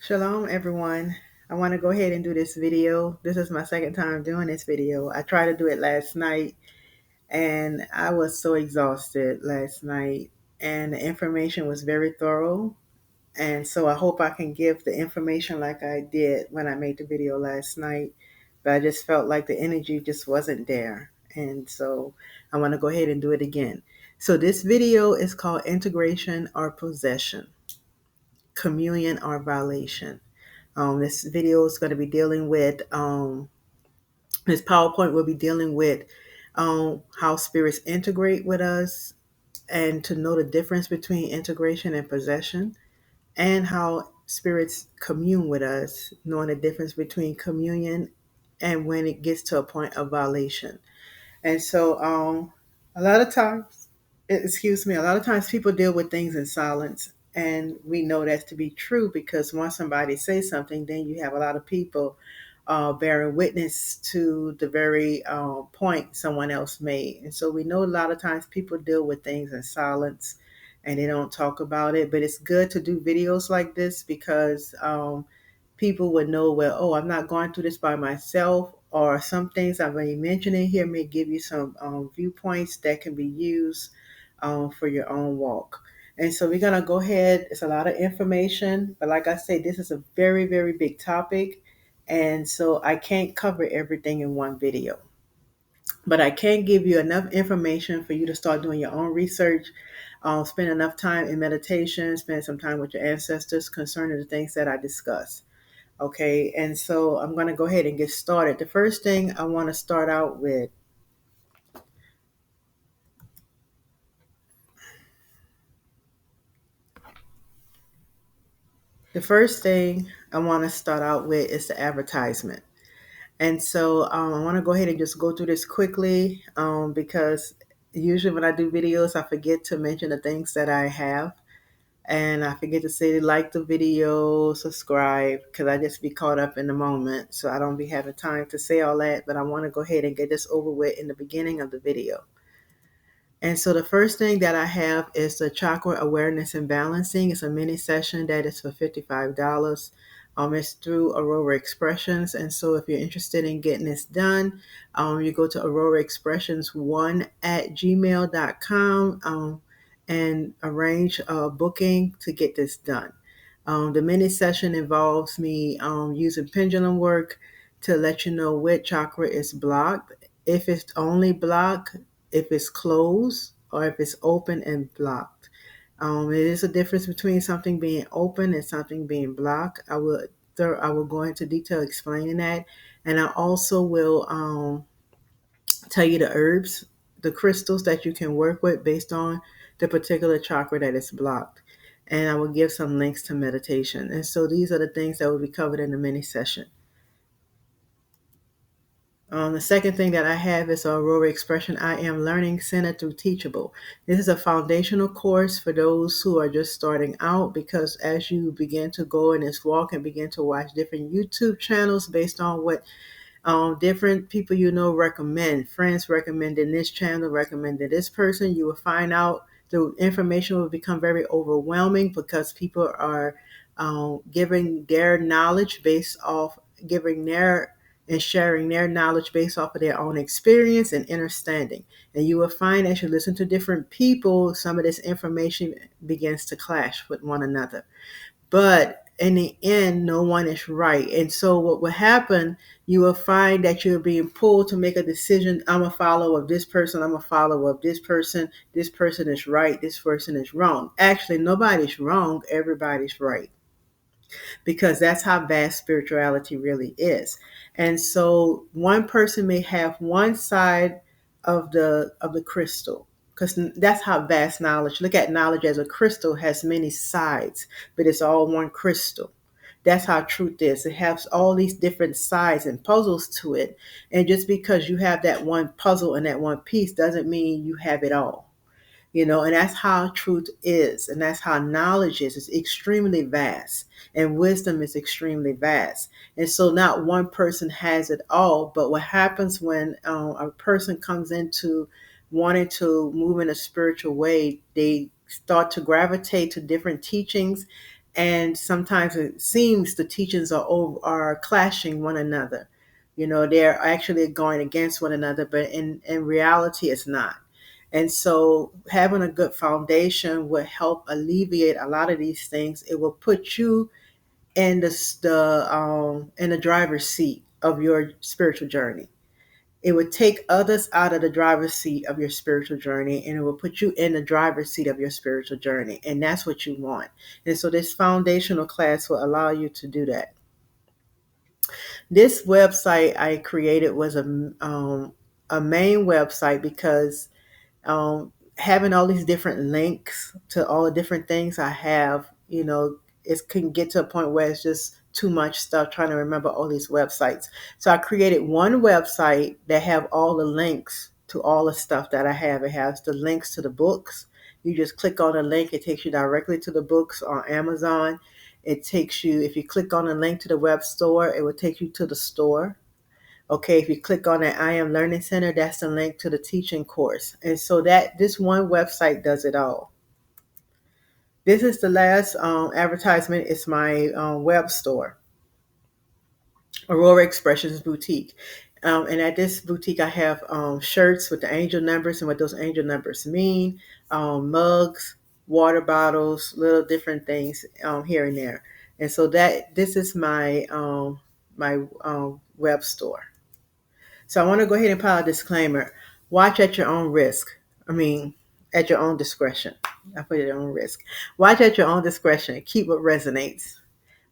Shalom, everyone. I want to go ahead and do this video. This is my second time doing this video. I tried to do it last night and I was so exhausted last night, and the information was very thorough. And so I hope I can give the information like I did when I made the video last night. But I just felt like the energy just wasn't there. And so I want to go ahead and do it again. So this video is called Integration or Possession, Communion or Violation. This video is going to be dealing with, this PowerPoint will be dealing with how spirits integrate with us and to know the difference between integration and possession, and how spirits commune with us, knowing the difference between communion and when it gets to a point of violation. And so, a lot of times, a lot of times people deal with things in silence. And we know that's to be true because once somebody says something, then you have a lot of people bearing witness to the very point someone else made. And so we know a lot of times people deal with things in silence and they don't talk about it. But it's good to do videos like this because people would know, well, oh, I'm not going through this by myself, or some things I'm going to mention in here may give you some viewpoints that can be used for your own walk. And so we're going to go ahead. It's a lot of information, but like I say, this is a very, very big topic. And so I can't cover everything in one video, but I can give you enough information for you to start doing your own research, spend enough time in meditation, spend some time with your ancestors concerning the things that I discuss. Okay, and so I'm going to go ahead and get started. The first thing I want to start out with, is the advertisement. And so I want to go ahead and just go through this quickly because usually when I do videos, I forget to mention the things that I have. And I forget to say like the video, subscribe, because I just be caught up in the moment. So I don't be having time to say all that. But I want to go ahead and get this over with in the beginning of the video. And so the first thing that I have is the chakra awareness and balancing. It's a mini session that is for $55. It's through Aurora Expressions. And so if you're interested in getting this done, you go to Aurora Expressions 1 at gmail.com and arrange a booking to get this done. The mini session involves me using pendulum work to let you know what chakra is blocked, if it's only blocked, if it's closed, or if it's open and blocked. It is a difference between something being open and something being blocked. I will go into detail explaining that, and I also will tell you the herbs, the crystals that you can work with based on the particular chakra that is blocked. And I will give some links to meditation. And so these are the things that will be covered in the mini session. The second thing that I have is Aurora Expression I Am Learning Center through Teachable. This is a foundational course for those who are just starting out, because as you begin to go in this walk and begin to watch different YouTube channels based on what different people recommend, friends recommending this channel, recommending this person, you will find out the information will become very overwhelming because people are giving their knowledge based off giving their and sharing their knowledge based off of their own experience and understanding. And you will find as you listen to different people, some of this information begins to clash with one another. But in the end, no one is right. And so what will happen, you will find that you're being pulled to make a decision. I'm a follower of this person. I'm a follower of this person. This person is right. This person is wrong. Actually, nobody's wrong. Everybody's right, because that's how vast spirituality really is. And so one person may have one side of the crystal, because that's how vast knowledge. Look at knowledge as a crystal, has many sides, but it's all one crystal. That's how truth is. It has all these different sides and puzzles to it. And just because you have that one puzzle and that one piece doesn't mean you have it all. And that's how truth is, and that's how knowledge is. It's extremely vast, and wisdom is extremely vast. And so not one person has it all. But what happens when a person comes into wanting to move in a spiritual way, they start to gravitate to different teachings, and sometimes it seems the teachings are clashing one another. They're actually going against one another, but in reality, it's not. And so, having a good foundation will help alleviate a lot of these things. It will put you in the driver's seat of your spiritual journey. It would take others out of the driver's seat of your spiritual journey, and it will put you in the driver's seat of your spiritual journey. And that's what you want. And so this foundational class will allow you to do that. This website I created was a main website because having all these different links to all the different things I have, it can get to a point where it's just too much stuff trying to remember all these websites. So I created one website that have all the links to all the stuff that I have. It has the links to the books. You just click on a link, it takes you directly to the books on Amazon. It takes you, if you click on a link to the web store, it will take you to the store. Okay, if you click on that I Am Learning Center, that's the link to the teaching course. And so that this one website does it all. This is the last advertisement. It's my web store, Aurora Expressions Boutique. And at this boutique, I have shirts with the angel numbers and what those angel numbers mean, mugs, water bottles, little different things here and there. And so this is my web store. So I want to go ahead and put out a disclaimer. Watch at your own risk. I mean, at your own discretion. I put it on risk. Watch at your own discretion. Keep what resonates.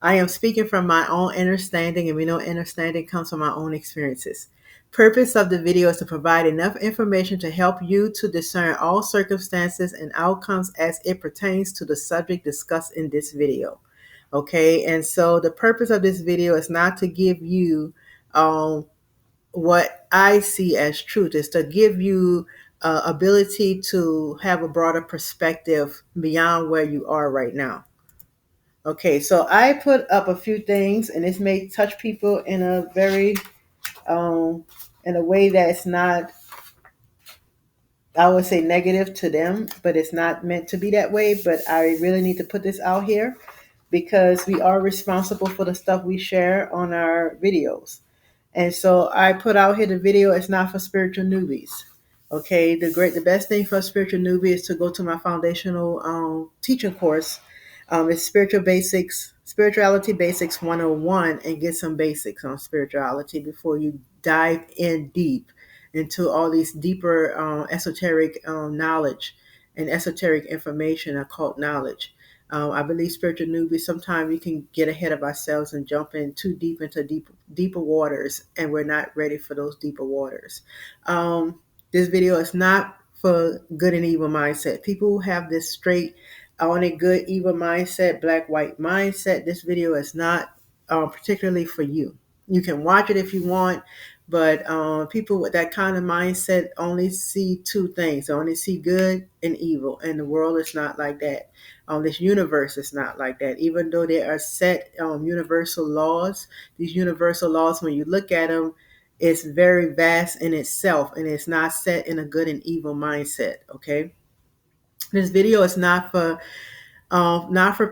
I am speaking from my own understanding, and we know understanding comes from our own experiences. Purpose of the video is to provide enough information to help you to discern all circumstances and outcomes as it pertains to the subject discussed in this video. Okay, and so the purpose of this video is not to give you what I see as truth, is to give you ability to have a broader perspective beyond where you are right now. Okay, so I put up a few things, and this may touch people in a very, in a way that's not, I would say, negative to them, but it's not meant to be that way. But I really need to put this out here because we are responsible for the stuff we share on our videos. And so I put out here the video. It's not for spiritual newbies. Okay, the best thing for a spiritual newbie is to go to my foundational teaching course. It's Spirituality Basics 101, and get some basics on spirituality before you dive in deep into all these deeper esoteric knowledge and esoteric information, occult knowledge. I believe spiritual newbies, sometimes we can get ahead of ourselves and jump in too deep into deeper waters, and we're not ready for those deeper waters. This video is not for good and evil mindset. People who have this straight on a good evil mindset, black white mindset, this video is not particularly for you. You can watch it if you want, but people with that kind of mindset only see two things. They only see good and evil, and the world is not like that. This universe is not like that. Even though there are set universal laws, these universal laws, when you look at them, it's very vast in itself, and it's not set in a good and evil mindset. Okay, this video is not for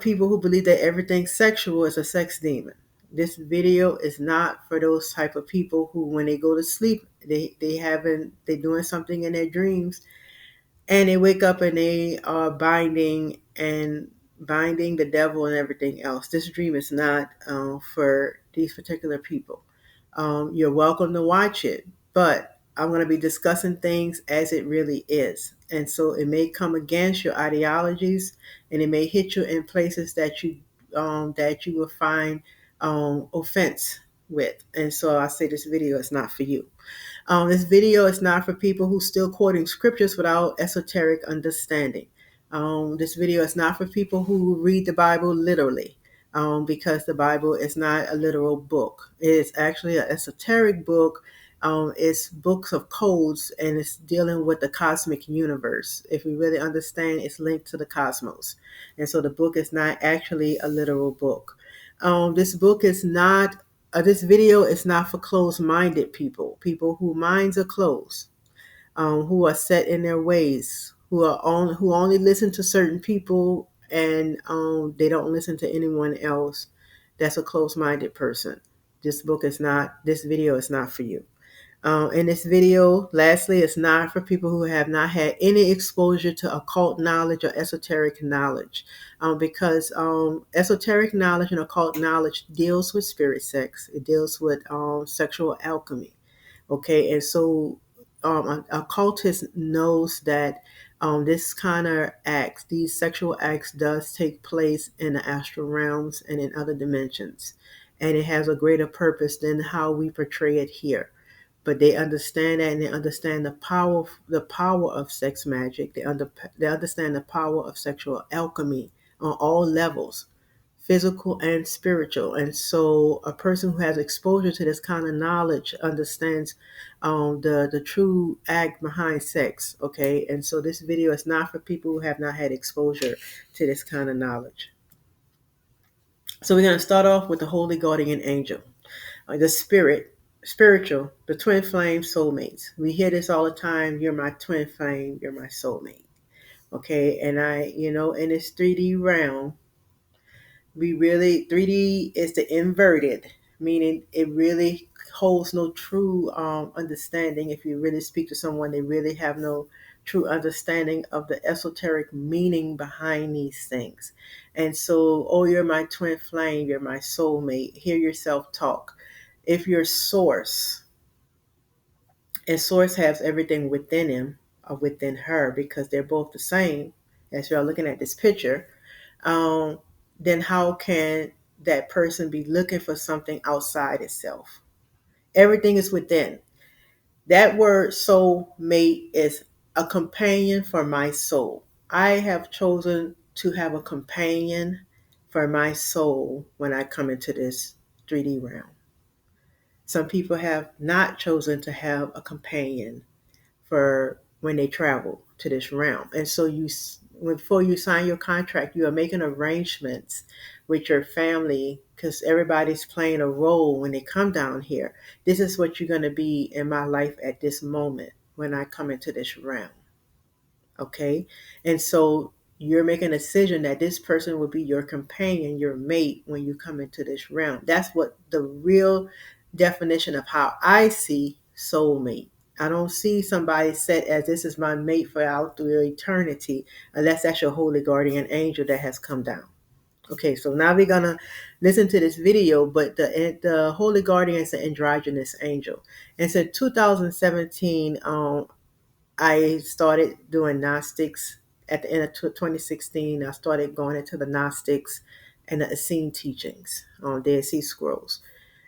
people who believe that everything sexual is a sex demon. This video is not for those type of people who, when they go to sleep, they're doing something in their dreams, and they wake up and they are binding the devil and everything else. This dream is not for these particular people. You're welcome to watch it, but I'm going to be discussing things as it really is. And so it may come against your ideologies, and it may hit you in places that you will find offense with. And so I say this video is not for you. This video is not for people who still quoting scriptures without esoteric understanding. This video is not for people who read the Bible literally, because the Bible is not a literal book. It is actually an esoteric book. It's books of codes, and it's dealing with the cosmic universe. If we really understand, it's linked to the cosmos. And so the book is not actually a literal book. This book is not this video is not for closed-minded people whose minds are closed, who are set in their ways, who only listen to certain people and they don't listen to anyone else, that's a closed-minded person. This video is not for you. In this video, lastly, it's not for people who have not had any exposure to occult knowledge or esoteric knowledge, because esoteric knowledge and occult knowledge deals with spirit sex. It deals with sexual alchemy. Okay, and so a occultist knows that this kind of acts, these sexual acts, does take place in the astral realms and in other dimensions, and it has a greater purpose than how we portray it here. But they understand that, and they understand the power of sex magic. They understand the power of sexual alchemy on all levels, physical and spiritual. And so a person who has exposure to this kind of knowledge understands the true act behind sex. Okay, and so this video is not for people who have not had exposure to this kind of knowledge. So we're going to start off with the holy guardian angel, the spiritual, the twin flame soulmates. We hear this all the time. You're my twin flame. You're my soulmate. Okay, and in this 3D realm, we really 3D is the inverted, meaning it really holds no true understanding. If you really speak to someone, they really have no true understanding of the esoteric meaning behind these things. And so, oh, you're my twin flame, you're my soulmate. Hear yourself talk. If your source, and source has everything within him or within her, because they're both the same, as you're looking at this picture, um, then how can that person be looking for something outside itself? Everything is within. That word soul mate is a companion for my soul. I have chosen to have a companion for my soul when I come into this 3D realm. Some people have not chosen to have a companion for when they travel to this realm. And so before you sign your contract, you are making arrangements with your family, because everybody's playing a role when they come down here. This is what you're going to be in my life at this moment when I come into this realm. Okay. And so you're making a decision that this person will be your companion, your mate, when you come into this realm. That's what the real definition of how I see soulmate. I don't see somebody set as this is my mate for out through eternity, unless that's your holy guardian angel that has come down. Okay, so now we're gonna listen to this video, but the holy guardian is an androgynous angel. And so 2017, I started doing Gnostics. At the end of 2016, I started going into the Gnostics and the Essene teachings on Dead Sea Scrolls.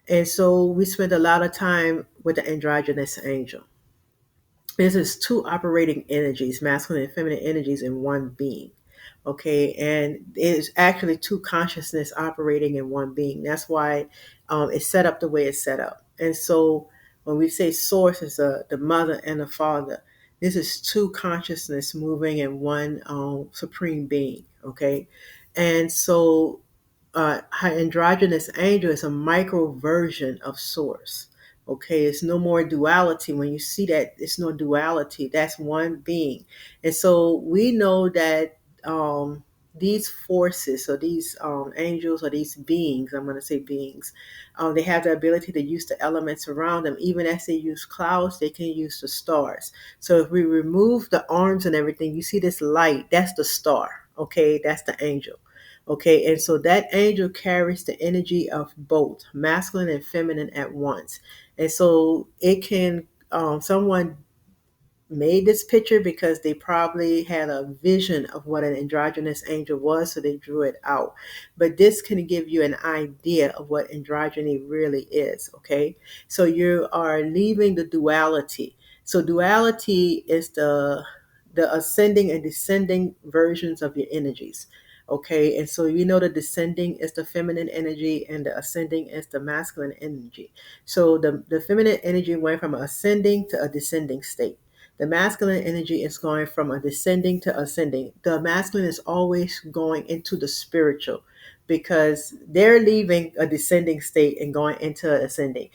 And so we spent a lot of time with the androgynous angel. This is two operating energies, masculine and feminine energies, in one being. Okay, and it's actually two consciousness operating in one being. That's why it's set up the way it's set up. And so when we say source is the mother and the father, this is two consciousness moving in one supreme being. Okay, and so androgynous angel is a micro version of source. Okay, it's no more duality. When you see that, it's no duality. That's one being. And so we know that these forces, or these angels, or these beings, I'm going to say beings, they have the ability to use the elements around them. Even as they use clouds, they can use the stars. So if we remove the arms and everything, you see this light, that's the star. Okay, that's the angel. Okay, and so that angel carries the energy of both masculine and feminine at once. And so it can, someone made this picture because they probably had a vision of what an androgynous angel was, so they drew it out. But this can give you an idea of what androgyny really is. Okay, so you are leaving the duality. So duality is the ascending and descending versions of your energies. Okay, and so the descending is the feminine energy and the ascending is the masculine energy. So the feminine energy went from ascending to a descending state. The masculine energy is going from a descending to ascending. The masculine is always going into the spiritual, because they're leaving a descending state and going into ascending.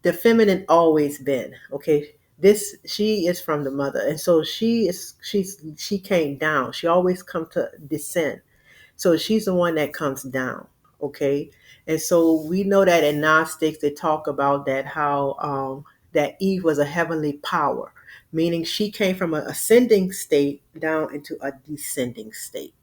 The feminine always been, okay. She is from the mother, and so she came down. She always come to descend. So she's the one that comes down. Okay. And so we know that in Gnostics, they talk about that how that Eve was a heavenly power, meaning she came from an ascending state down into a descending state.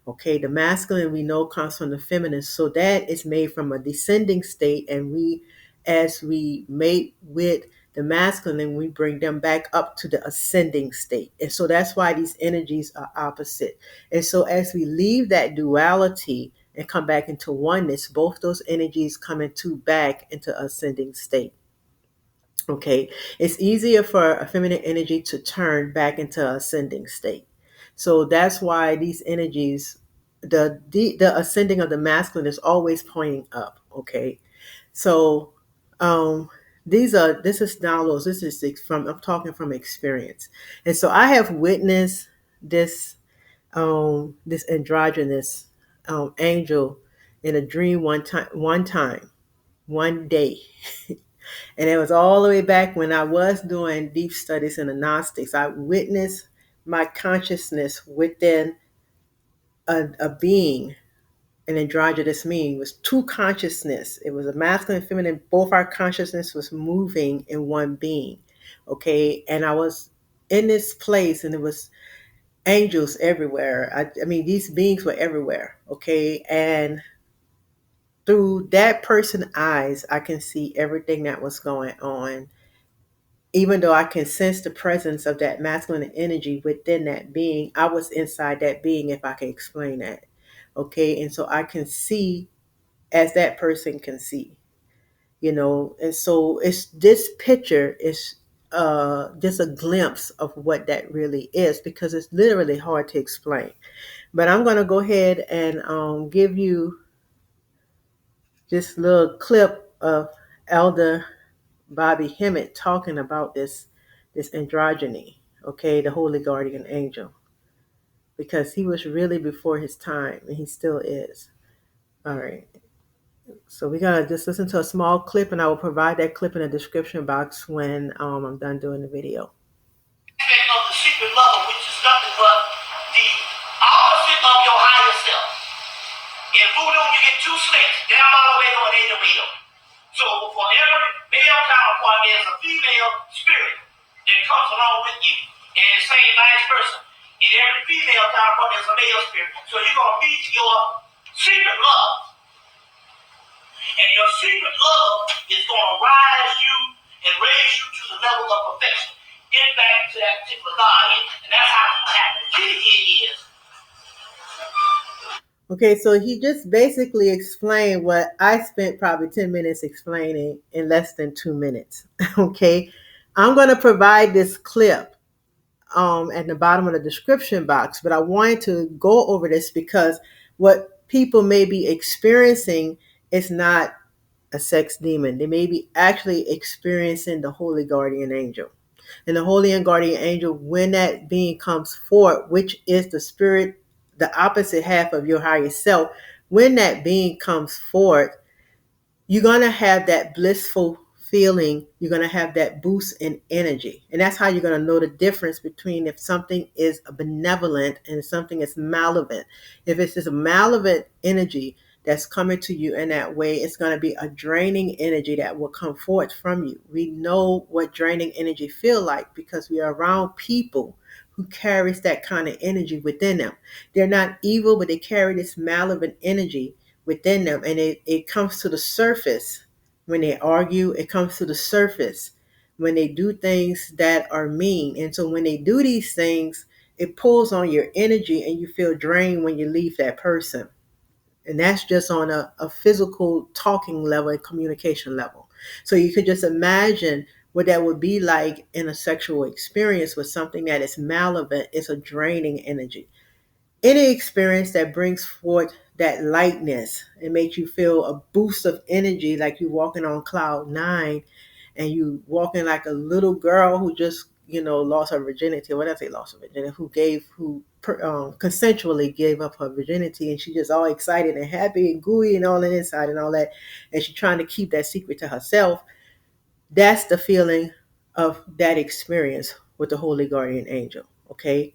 Okay, the masculine we know comes from the feminine, so that is made from a descending state, and we, as we mate with the masculine, we bring them back up to the ascending state. And so that's why these energies are opposite. And so as we leave that duality and come back into oneness, both those energies come into back into ascending state. Okay, it's easier for a feminine energy to turn back into ascending state. So that's why these energies, the ascending of the masculine is always pointing up. Okay, so um, this is downloads. This is from, I'm talking from experience, and so I have witnessed this this androgynous angel in a dream one day. And it was all the way back when I was doing deep studies in the Gnostics. I witnessed my consciousness within a being, an androgynous being. It was two consciousness. It was a masculine and feminine. Both our consciousness was moving in one being. Okay. And I was in this place, and it was angels everywhere. I mean, these beings were everywhere. Okay. And through that person's eyes, I can see everything that was going on, even though I can sense the presence of that masculine energy within that being. I was inside that being, if I can explain that. Okay. And so I can see as that person can see, and so it's this picture is just a glimpse of what that really is, because it's literally hard to explain. But I'm going to go ahead and give you this little clip of Elder Bobby Hemmett talking about this androgyny, okay, the holy guardian angel, because he was really before his time, and he still is. All right. So we're gonna just listen to a small clip, and I will provide that clip in the description box when I'm done doing the video. Of the secret love, which is nothing but the opposite of your higher self. In voodoo, you get two snakes, down all the way on eight of them. So for every male counterpart, there's a female spirit that comes along with you. And the same vice versa. In every female counterpart, there's a male spirit. So you're going to meet your secret love. And your secret love is going to rise you and raise you to the level of perfection. Get back to that particular Godhead. And that's how it's going to happen. Key is. Okay, so he just basically explained what I spent probably 10 minutes explaining in less than 2 minutes. Okay, I'm going to provide this clip at the bottom of the description box, but I wanted to go over this because what people may be experiencing is not a sex demon. They may be actually experiencing the holy guardian angel. And the holy and guardian angel, when that being comes forth, which is the spirit, the opposite half of your higher self, when that being comes forth, you're going to have that blissful feeling. You're going to have that boost in energy. And that's how you're going to know the difference between if something is benevolent and something is malevolent. If it's just a malevolent energy that's coming to you in that way, it's going to be a draining energy that will come forth from you. We know what draining energy feel like because we are around people who carries that kind of energy within them. They're not evil, but they carry this malevolent energy within them, and it comes to the surface when they argue. It comes to the surface when they do things that are mean. And so when they do these things, it pulls on your energy, and you feel drained when you leave that person. And that's just on a physical talking level and communication level. So you could just imagine what that would be like in a sexual experience with something that is malevolent. It's a draining energy. Any experience that brings forth that lightness and makes you feel a boost of energy, like you're walking on cloud nine, and you walking like a little girl who just lost her virginity. Or what did I say, lost her virginity? Consensually gave up her virginity, and she just all excited and happy and gooey and all on the inside and all that, and she's trying to keep that secret to herself. That's the feeling of that experience with the holy guardian angel. Okay,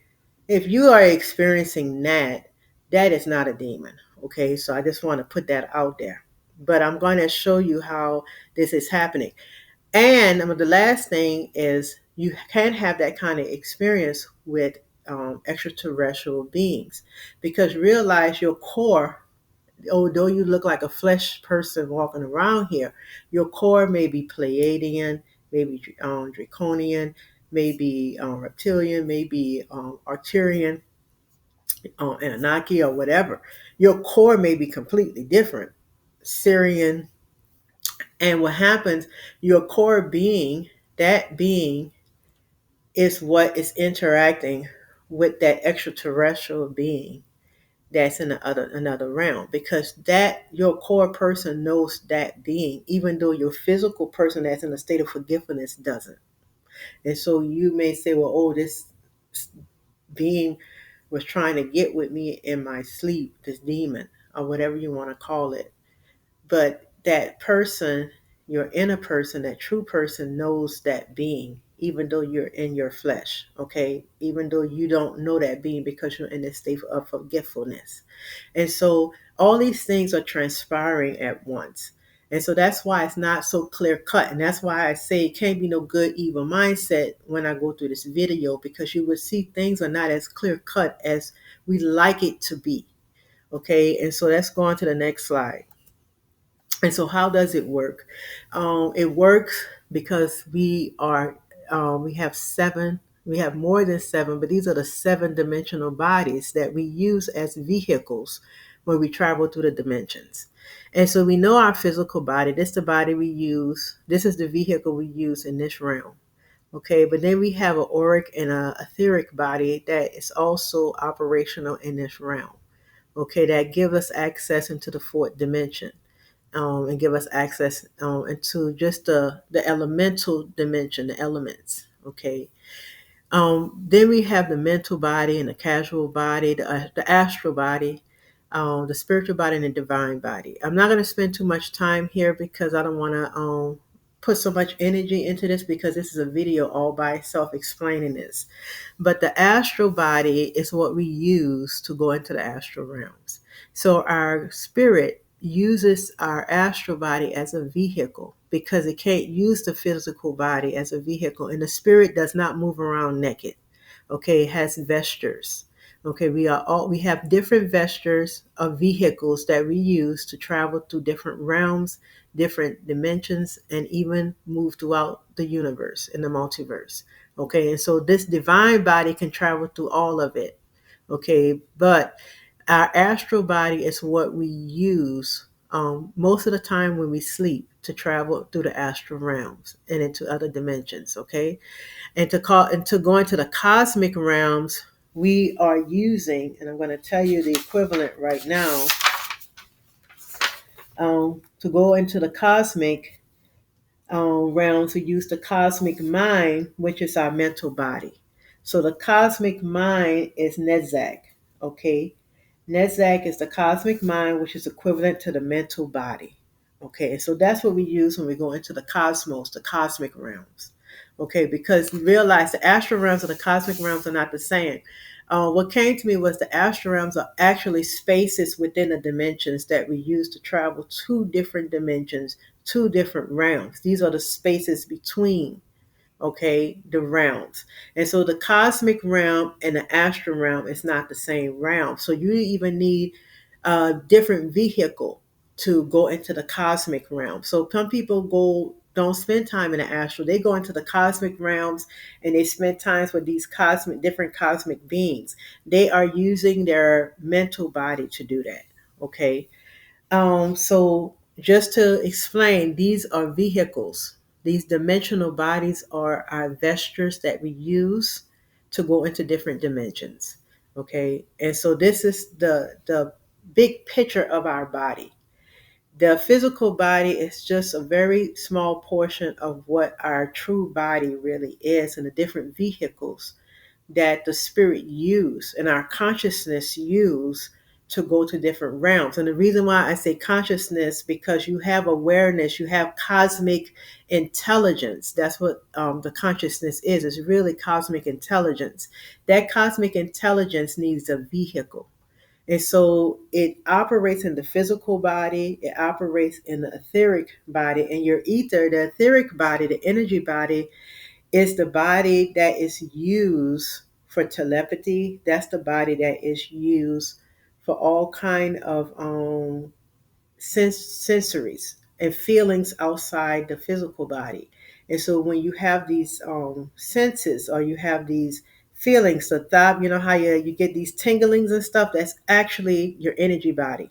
if you are experiencing that, that is not a demon. Okay, so I just want to put that out there. But I'm going to show you how this is happening. And the last thing is you can have that kind of experience with extraterrestrial beings, because realize your core, although you look like a flesh person walking around here, your core may be Pleiadian, maybe Draconian, maybe reptilian, maybe Arcturian, Anunnaki, or whatever. Your core may be completely different, Syrian. And what happens, your core being, that being is what is interacting with that extraterrestrial being that's in another realm, because that your core person knows that being, even though your physical person that's in a state of forgetfulness doesn't. And so you may say, well, oh, this being was trying to get with me in my sleep, this demon, or whatever you want to call it. But that person, your inner person, that true person knows that being, even though you're in your flesh, okay? Even though you don't know that being because you're in this state of forgetfulness. And so all these things are transpiring at once. And so that's why it's not so clear cut. And that's why I say it can't be no good, evil mindset when I go through this video, because you will see things are not as clear cut as we like it to be. Okay. And so let's go on to the next slide. And so, how does it work? It works because we have seven, we have more than seven, but these are the seven dimensional bodies that we use as vehicles when we travel through the dimensions. And so, we know our physical body. This is the body we use. This is the vehicle we use in this realm. Okay, but then we have an auric and an etheric body that is also operational in this realm. Okay, that give us access into the fourth dimension, and give us access into just the elemental dimension, the elements. Okay. Then we have the mental body and the casual body, the astral body, the spiritual body, and the divine body. I'm not going to spend too much time here because I don't want to put so much energy into this, because this is a video all by itself explaining this. But the astral body is what we use to go into the astral realms. So our spirit uses our astral body as a vehicle because it can't use the physical body as a vehicle. And the spirit does not move around naked. Okay, it has vestures. Okay, we have different vestures of vehicles that we use to travel through different realms, different dimensions, and even move throughout the universe in the multiverse. Okay, and so this divine body can travel through all of it. Okay, but our astral body is what we use most of the time when we sleep to travel through the astral realms and into other dimensions. Okay, and to go into the cosmic realms, we are using, and I'm going to tell you the equivalent right now. To go into the cosmic realm, to use the cosmic mind, which is our mental body. So the cosmic mind is Nezak. Okay, Nezak is the cosmic mind, which is equivalent to the mental body. Okay, so that's what we use when we go into the cosmos, the cosmic realms. Okay, because you realize the astral realms and the cosmic realms are not the same. What came to me was the astral realms are actually spaces within the dimensions that we use to travel to different dimensions, two different realms. These are the spaces between, okay, the realms. And so the cosmic realm and the astral realm is not the same realm. So you even need a different vehicle to go into the cosmic realm. So some people don't spend time in the astral. They go into the cosmic realms and they spend times with these different cosmic beings. They are using their mental body to do that. Okay. So just to explain, these are vehicles. These dimensional bodies are our vestures that we use to go into different dimensions. Okay. And so this is the big picture of our body. The physical body is just a very small portion of what our true body really is, and the different vehicles that the spirit use and our consciousness use to go to different realms. And the reason why I say consciousness, because you have awareness, you have cosmic intelligence. That's what the consciousness is. It's really cosmic intelligence. That cosmic intelligence needs a vehicle. And so it operates in the physical body, it operates in the etheric body, and your ether, the etheric body, the energy body, is the body that is used for telepathy. That's the body that is used for all kind of sensories and feelings outside the physical body. And so when you have these senses, or you have these feelings, the thought, you know how you get these tinglings and stuff, that's actually your energy body,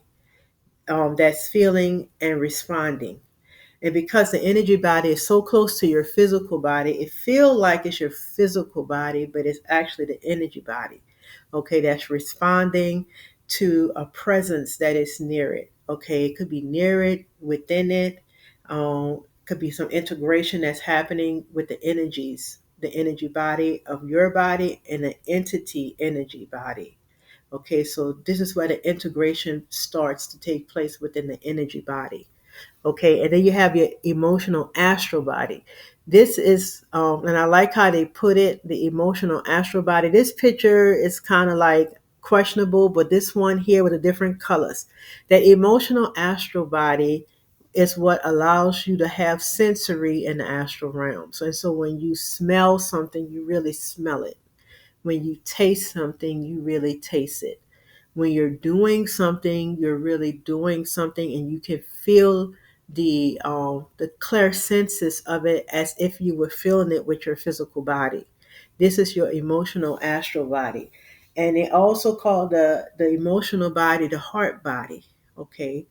that's feeling and responding. And because the energy body is so close to your physical body, it feels like it's your physical body, but it's actually the energy body, okay, that's responding to a presence that is near it. Okay, it could be near it, within it. Could be some integration that's happening with the energies, the energy body of your body and the entity energy body. Okay, so this is where the integration starts to take place within the energy body. Okay, and then you have your emotional astral body. This is and I like how they put it, the emotional astral body. This picture is kind of like questionable, but this one here with the different colors, the emotional astral body is what allows you to have sensory in the astral realm. So when you smell something, you really smell it. When you taste something, you really taste it. When you're doing something, you're really doing something, and you can feel the clear senses of it as if you were feeling it with your physical body. This is your emotional astral body, and they also call the emotional body the heart body. Okay,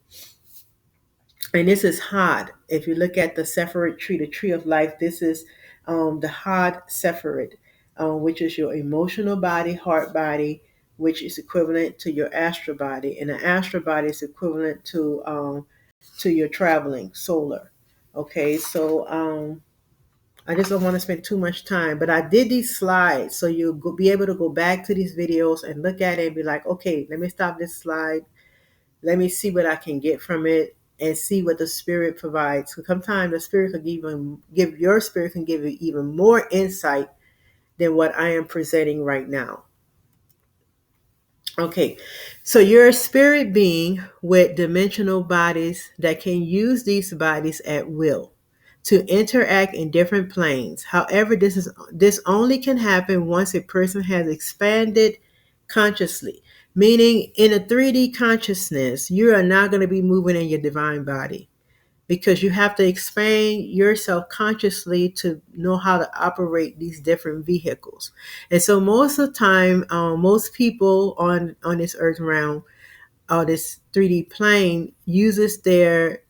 and this is hard. If you look at the separate tree, the tree of life, this is the hard separate, which is your emotional body, heart body, which is equivalent to your astral body, and the astral body is equivalent to your traveling solar. Okay, so I just don't want to spend too much time, but I did these slides so you'll be able to go back to these videos and look at it and be like, okay, let me stop this slide, let me see what I can get from it and see what the spirit provides. So sometimes the spirit can even give your spirit can give you even more insight than what I am presenting right now. Okay, so you're a spirit being with dimensional bodies that can use these bodies at will to interact in different planes. However, this only can happen once a person has expanded consciously, meaning in a 3D consciousness, you are not going to be moving in your divine body because you have to expand yourself consciously to know how to operate these different vehicles. And so most of the time, most people on this earth realm or this 3D plane uses their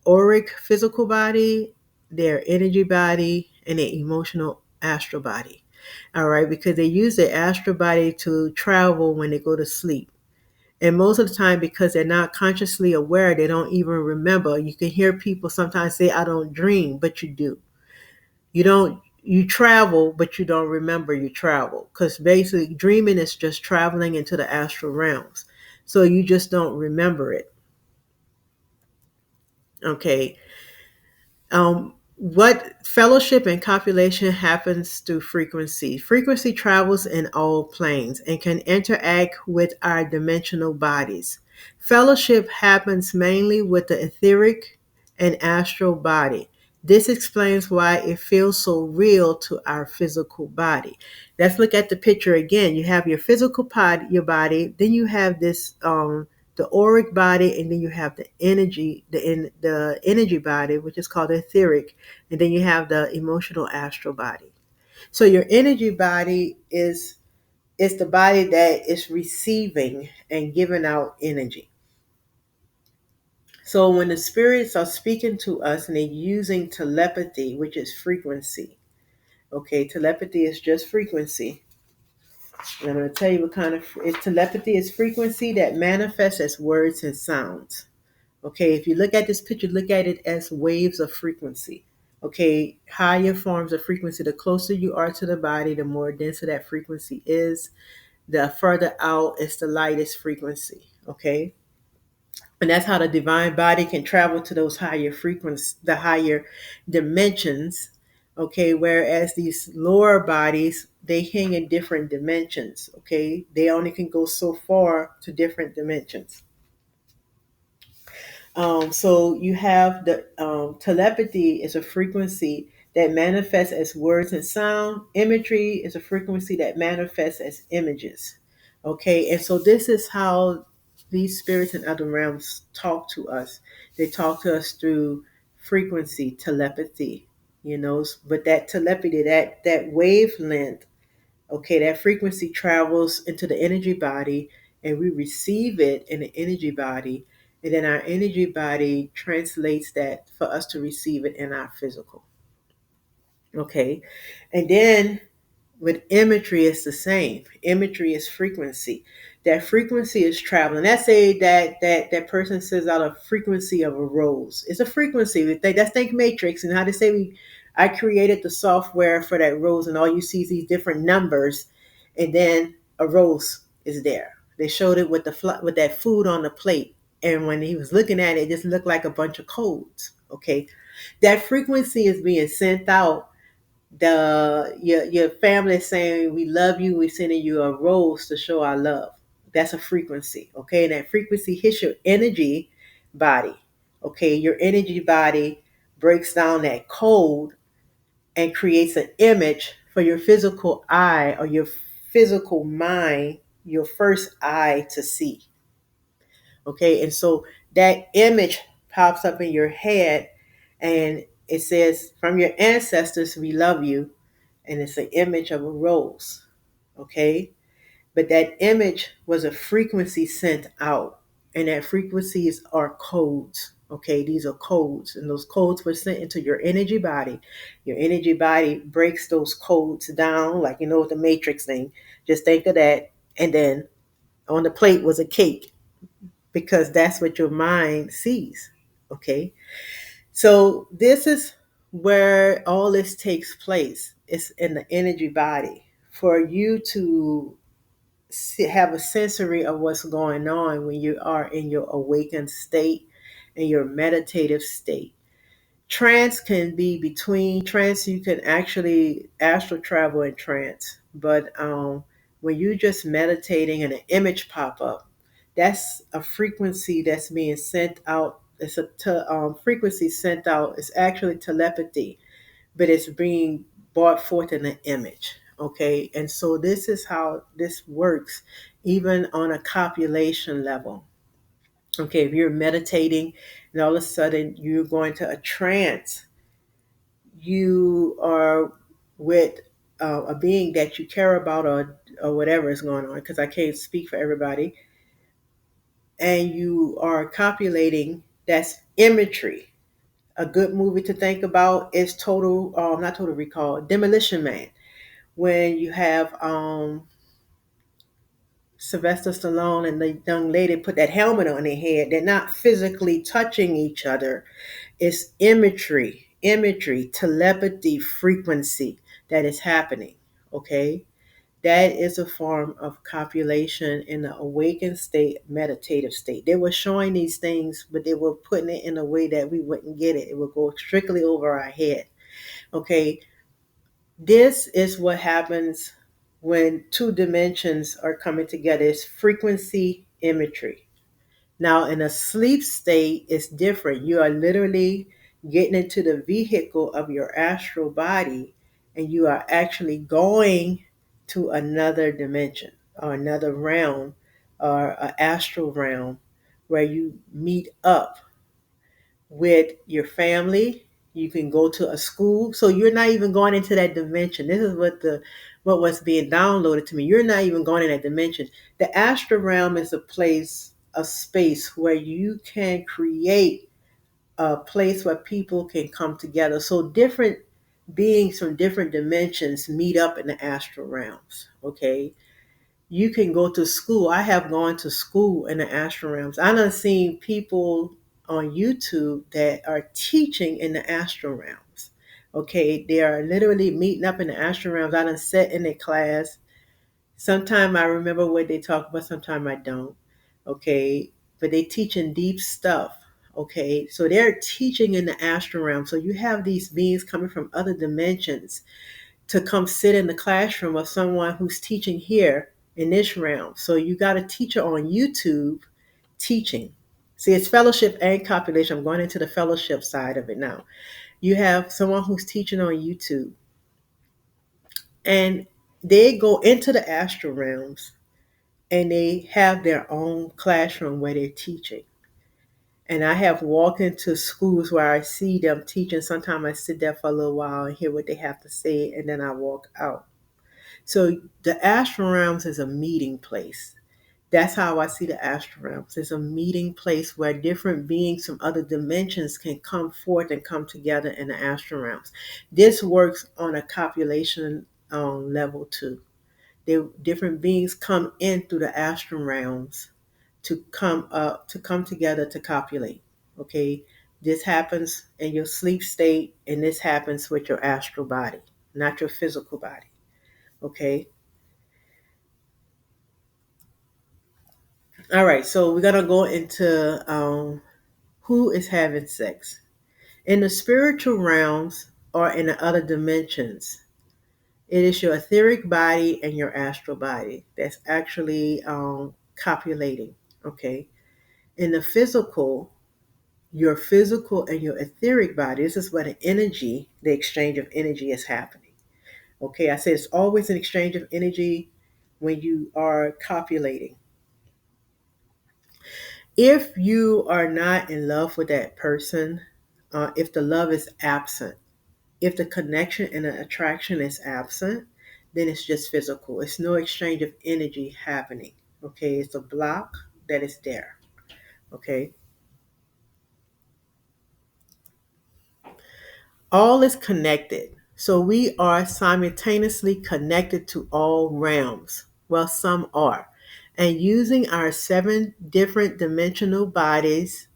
auric physical body, their energy body, and their emotional astral body. All right, because they use their astral body to travel when they go to sleep. And most of the time, because they're not consciously aware, they don't even remember. You can hear people sometimes say, I don't dream, but you do. You travel, but you don't remember you travel. Because basically, dreaming is just traveling into the astral realms. So you just don't remember it. Okay. What fellowship and copulation happens through frequency? Frequency travels in all planes and can interact with our dimensional bodies. Fellowship happens mainly with the etheric and astral body. This explains why it feels so real to our physical body. Let's look at the picture again. You have your physical body, your body, then you have this the auric body, and then you have the energy body, which is called the etheric, and then you have the emotional astral body. So your energy body is the body that is receiving and giving out energy. So when the spirits are speaking to us and they're using telepathy, which is frequency, okay, telepathy is just frequency. And I'm going to tell you what kind of telepathy is frequency that manifests as words and sounds. Okay, if you look at this picture, look at it as waves of frequency. Okay, higher forms of frequency, the closer you are to the body, the more denser that frequency is. The further out is the lightest frequency. Okay, and that's how the divine body can travel to those higher frequencies, the higher dimensions, Okay, whereas these lower bodies, they hang in different dimensions. Okay, they only can go so far to different dimensions. So you have the telepathy is a frequency that manifests as words and sound. Imagery is a frequency that manifests as images. Okay, and so this is how these spirits in other realms talk to us. They talk to us through frequency, telepathy. But that telepathy, that wavelength, okay, that frequency travels into the energy body, and we receive it in the energy body, and then our energy body translates that for us to receive it in our physical. Okay, and then with imagery, it's the same. Imagery is frequency. That frequency is traveling. Let's say that person says out a frequency of a rose. It's a frequency. That's think matrix, and how they say I created the software for that rose, and all you see is these different numbers, and then a rose is there. They showed it with with that food on the plate, and when he was looking at it, it just looked like a bunch of codes. Okay, that frequency is being sent out. Your family is saying we love you, we're sending you a rose to show our love. That's a frequency. Okay, and that frequency hits your energy body. Okay, your energy body breaks down that code and creates an image for your physical eye or your physical mind, your first eye to see. Okay, and so that image pops up in your head, and it says, from your ancestors we love you, and it's an image of a rose. Okay, but that image was a frequency sent out, and that frequencies are codes. Okay, these are codes, and those codes were sent into your energy body. Your energy body breaks those codes down, like with the matrix thing. Just think of that. And then on the plate was a cake, because that's what your mind sees. Okay, so this is where all this takes place. It's in the energy body. For you to have a sensory of what's going on when you are in your awakened state, in your meditative state. Trance can be between trance. You can actually astral travel in trance, but when you're just meditating and an image pop up, that's a frequency that's being sent out. It's a frequency sent out. It's actually telepathy, but it's being brought forth in an image. Okay, and so this is how this works, even on a copulation level. Okay, if you're meditating and all of a sudden you're going to a trance, you are with a being that you care about, or whatever is going on, because I can't speak for everybody, and you are copulating, that's imagery. A good movie to think about is not Total Recall, Demolition Man. When you have Sylvester Stallone and the young lady put that helmet on their head, they're not physically touching each other. It's imagery, telepathy, frequency that is happening. Okay, that is a form of copulation in the awakened state, meditative state. They were showing these things, but they were putting it in a way that we wouldn't get it. It would go strictly over our head. Okay, this is what happens when two dimensions are coming together. It's frequency imagery. Now, in a sleep state, it's different. You are literally getting into the vehicle of your astral body, and you are actually going to another dimension or another realm, or an astral realm, where you meet up with your family. You can go to a school. So you're not even going into that dimension. This is what was being downloaded to me. You're not even going in that dimension. The astral realm is a place, a space where you can create a place where people can come together. So different beings from different dimensions meet up in the astral realms. Okay, you can go to school. I have gone to school in the astral realms. I done seen people on YouTube that are teaching in the astral realms. Okay, they are literally meeting up in the astral realms. I done sat in a class. Sometime I remember what they talk about, sometime I don't. Okay, but they teaching deep stuff. Okay, so they're teaching in the astral realm. So you have these beings coming from other dimensions to come sit in the classroom of someone who's teaching here in this realm. So you got a teacher on YouTube teaching. See, it's fellowship and copulation. I'm going into the fellowship side of it now. You have someone who's teaching on YouTube, and they go into the astral realms and they have their own classroom where they're teaching. And I have walked into schools where I see them teaching. Sometimes I sit there for a little while and hear what they have to say, and then I walk out. So the astral realms is a meeting place. That's how I see the astral realms. It's a meeting place where different beings from other dimensions can come forth and come together in the astral realms. This works on a copulation level too. Different beings come in through the astral realms to come up to come together to copulate. Okay, this happens in your sleep state, and this happens with your astral body, not your physical body. Okay. All right, so we're gonna go into who is having sex in the spiritual realms or in the other dimensions. It is your etheric body and your astral body that's actually copulating. Okay, in the physical, your physical and your etheric body. This is where the energy, the exchange of energy, is happening. Okay, I said it's always an exchange of energy when you are copulating. If you are not in love with that person, if the love is absent, if the connection and the attraction is absent, then it's just physical. It's no exchange of energy happening. Okay, it's a block that is there. Okay, all is connected. So we are simultaneously connected to all realms. Well, some are. And using our seven different dimensional bodies,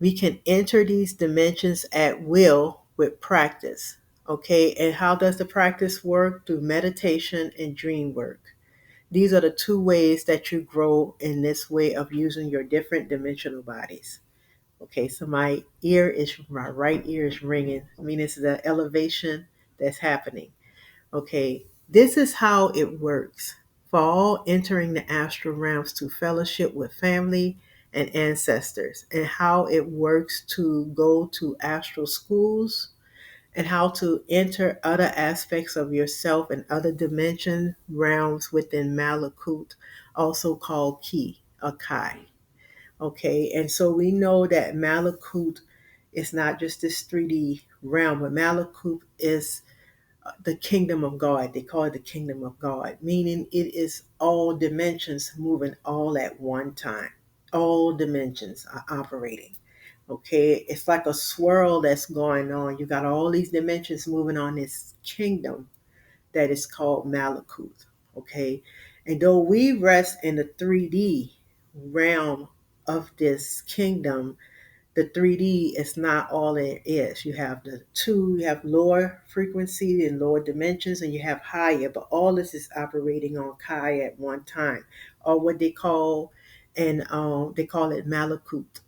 we can enter these dimensions at will with practice. Okay, and how does the practice work? Through meditation and dream work. These are the two ways that you grow in this way of using your different dimensional bodies. Okay, so my right ear is ringing. I mean, it's the elevation that's happening. Okay, this is how it works for all entering the astral realms to fellowship with family and ancestors, and how it works to go to astral schools, and how to enter other aspects of yourself and other dimension realms within Malakut, also called Ki or Kai. Okay, and so we know that Malakut is not just this 3D realm, but Malakut is the kingdom of God. They call it the kingdom of God, meaning it is all dimensions moving all at one time. All dimensions are operating. Okay, it's like a swirl that's going on. You got all these dimensions moving on this kingdom that is called Malakut. Okay, and though we rest in the 3D realm of this kingdom, the 3D is not all it is. You have you have lower frequency and lower dimensions, and you have higher, but all this is operating on Kai at one time, or what they call it Malakut.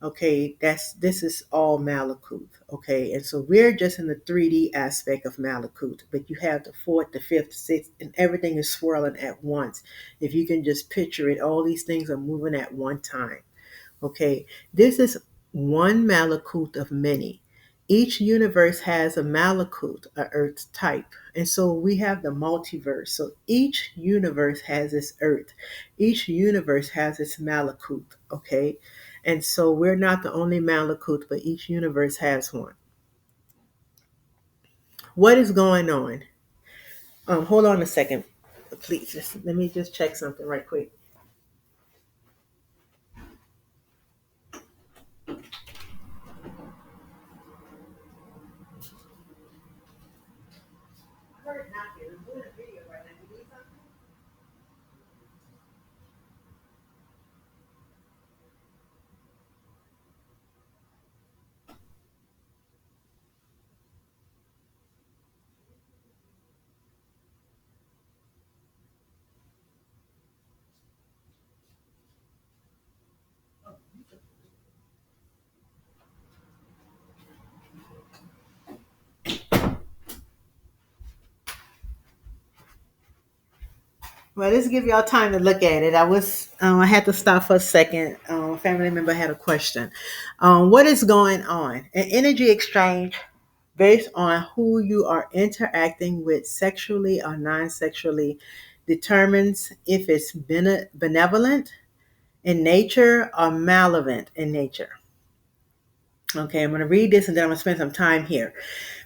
Okay, this is all Malakut. Okay, and so we're just in the 3D aspect of Malakut, but you have the fourth, the fifth, sixth, and everything is swirling at once. If you can just picture it, all these things are moving at one time. Okay, this is one Malakut of many. Each universe has a Malakut, a Earth type. And so we have the multiverse. So each universe has its Earth. Each universe has its Malakut. Okay, and so we're not the only Malakut, but each universe has one. What is going on? Hold on a second, please. Let me just check something right quick. Well, let's give y'all time to look at it. I had to stop for a second. A family member had a question. What is going on? An energy exchange based on who you are interacting with sexually or non sexually determines if it's benevolent in nature or malevolent in nature. Okay, I'm going to read this and then I'm going to spend some time here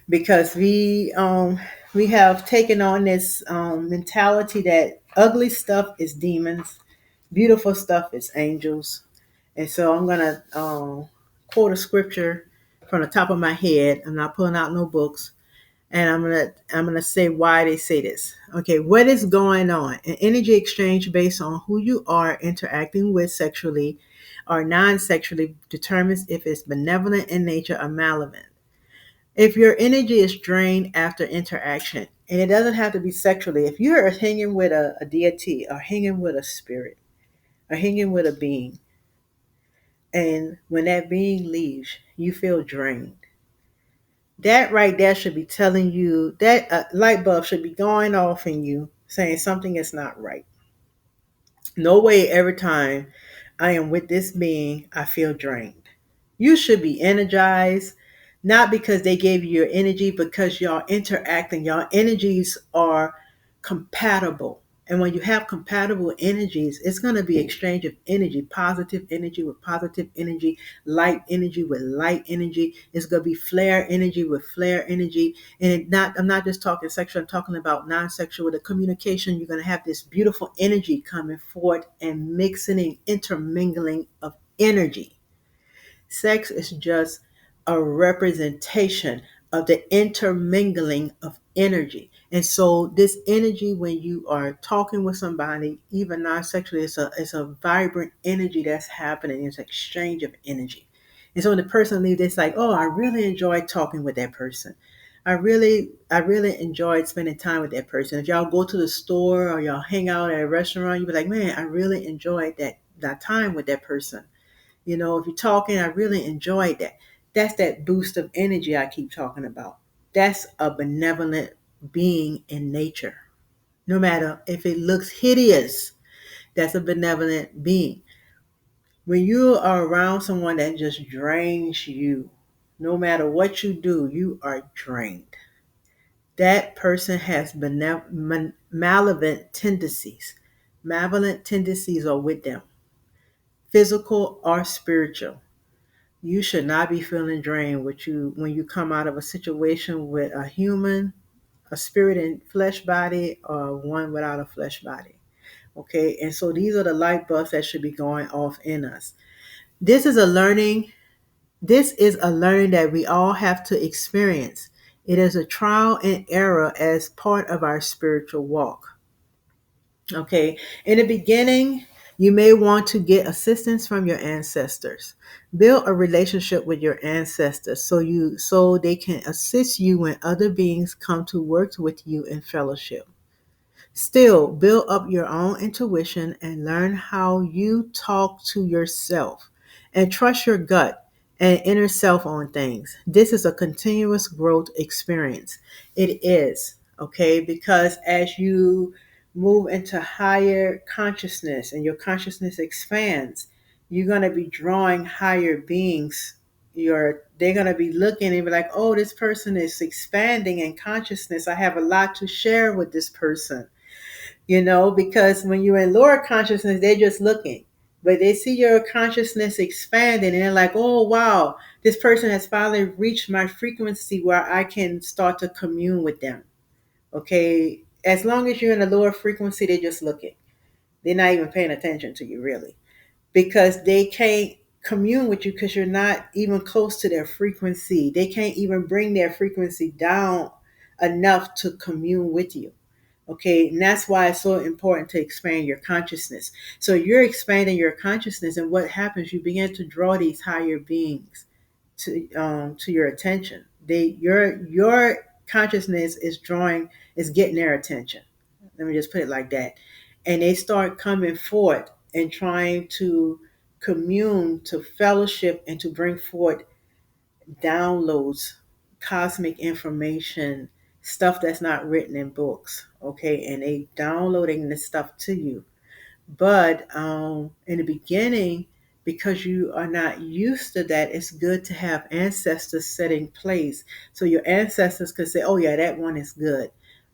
because we have taken on this mentality that ugly stuff is demons, beautiful stuff is angels, and so I'm gonna quote a scripture from the top of my head. I'm not pulling out no books, and I'm gonna say why they say this. Okay, what is going on? An energy exchange based on who you are interacting with sexually or non-sexually determines if it's benevolent in nature or malevolent. If your energy is drained after interaction, and it doesn't have to be sexually, if you're hanging with a deity or hanging with a spirit or hanging with a being, and when that being leaves, you feel drained. That right there should be telling you that a light bulb should be going off in you saying something is not right. No way every time I am with this being, I feel drained. You should be energized, not because they gave you your energy, because y'all interacting, y'all energies are compatible. And when you have compatible energies, it's going to be exchange of energy, positive energy with positive energy, light energy with light energy. It's going to be flare energy with flare energy. And I'm not just talking sexual, I'm talking about non-sexual. With the communication, you're going to have this beautiful energy coming forth and mixing and intermingling of energy. Sex is just a representation of the intermingling of energy. And so this energy, when you are talking with somebody, even non-sexually, it's a vibrant energy that's happening. It's an exchange of energy. And so when the person leaves, it's like, oh, I really enjoyed talking with that person. I really enjoyed spending time with that person. If y'all go to the store or y'all hang out at a restaurant, you'll be like, man, I really enjoyed that time with that person. If you're talking, I really enjoyed that. That's that boost of energy I keep talking about. That's a benevolent being in nature. No matter if it looks hideous, that's a benevolent being. When you are around someone that just drains you, no matter what you do, you are drained. That person has malevolent tendencies. Malevolent tendencies are with them, physical or spiritual. You should not be feeling drained when you come out of a situation with a human, a spirit and flesh body, or one without a flesh body. Okay, and so these are the light bulbs that should be going off in us. This is a learning. This is a learning that we all have to experience. It is a trial and error as part of our spiritual walk. Okay. In the beginning, you may want to get assistance from your ancestors. Build a relationship with your ancestors so they can assist you when other beings come to work with you in fellowship. Still, build up your own intuition and learn how you talk to yourself and trust your gut and inner self on things. This is a continuous growth experience. It is, okay, because as you move into higher consciousness and your consciousness expands, you're going to be drawing higher beings. They're going to be looking and be like, oh, this person is expanding in consciousness. I have a lot to share with this person, because when you're in lower consciousness, they're just looking, but they see your consciousness expanding and they're like, oh, wow, this person has finally reached my frequency where I can start to commune with them. Okay. As long as you're in a lower frequency, they're just looking. They're not even paying attention to you, really, because they can't commune with you because you're not even close to their frequency. They can't even bring their frequency down enough to commune with you. Okay, and that's why it's so important to expand your consciousness. So you're expanding your consciousness, and what happens? You begin to draw these higher beings to your attention. Your consciousness is getting their attention. Let me just put it like that, and they start coming forth and trying to commune, to fellowship, and to bring forth downloads, cosmic information, stuff that's not written in books, okay? And they downloading this stuff to you. But in the beginning, because you are not used to that, it's good to have ancestors set in place. So your ancestors could say, oh yeah, that one is good.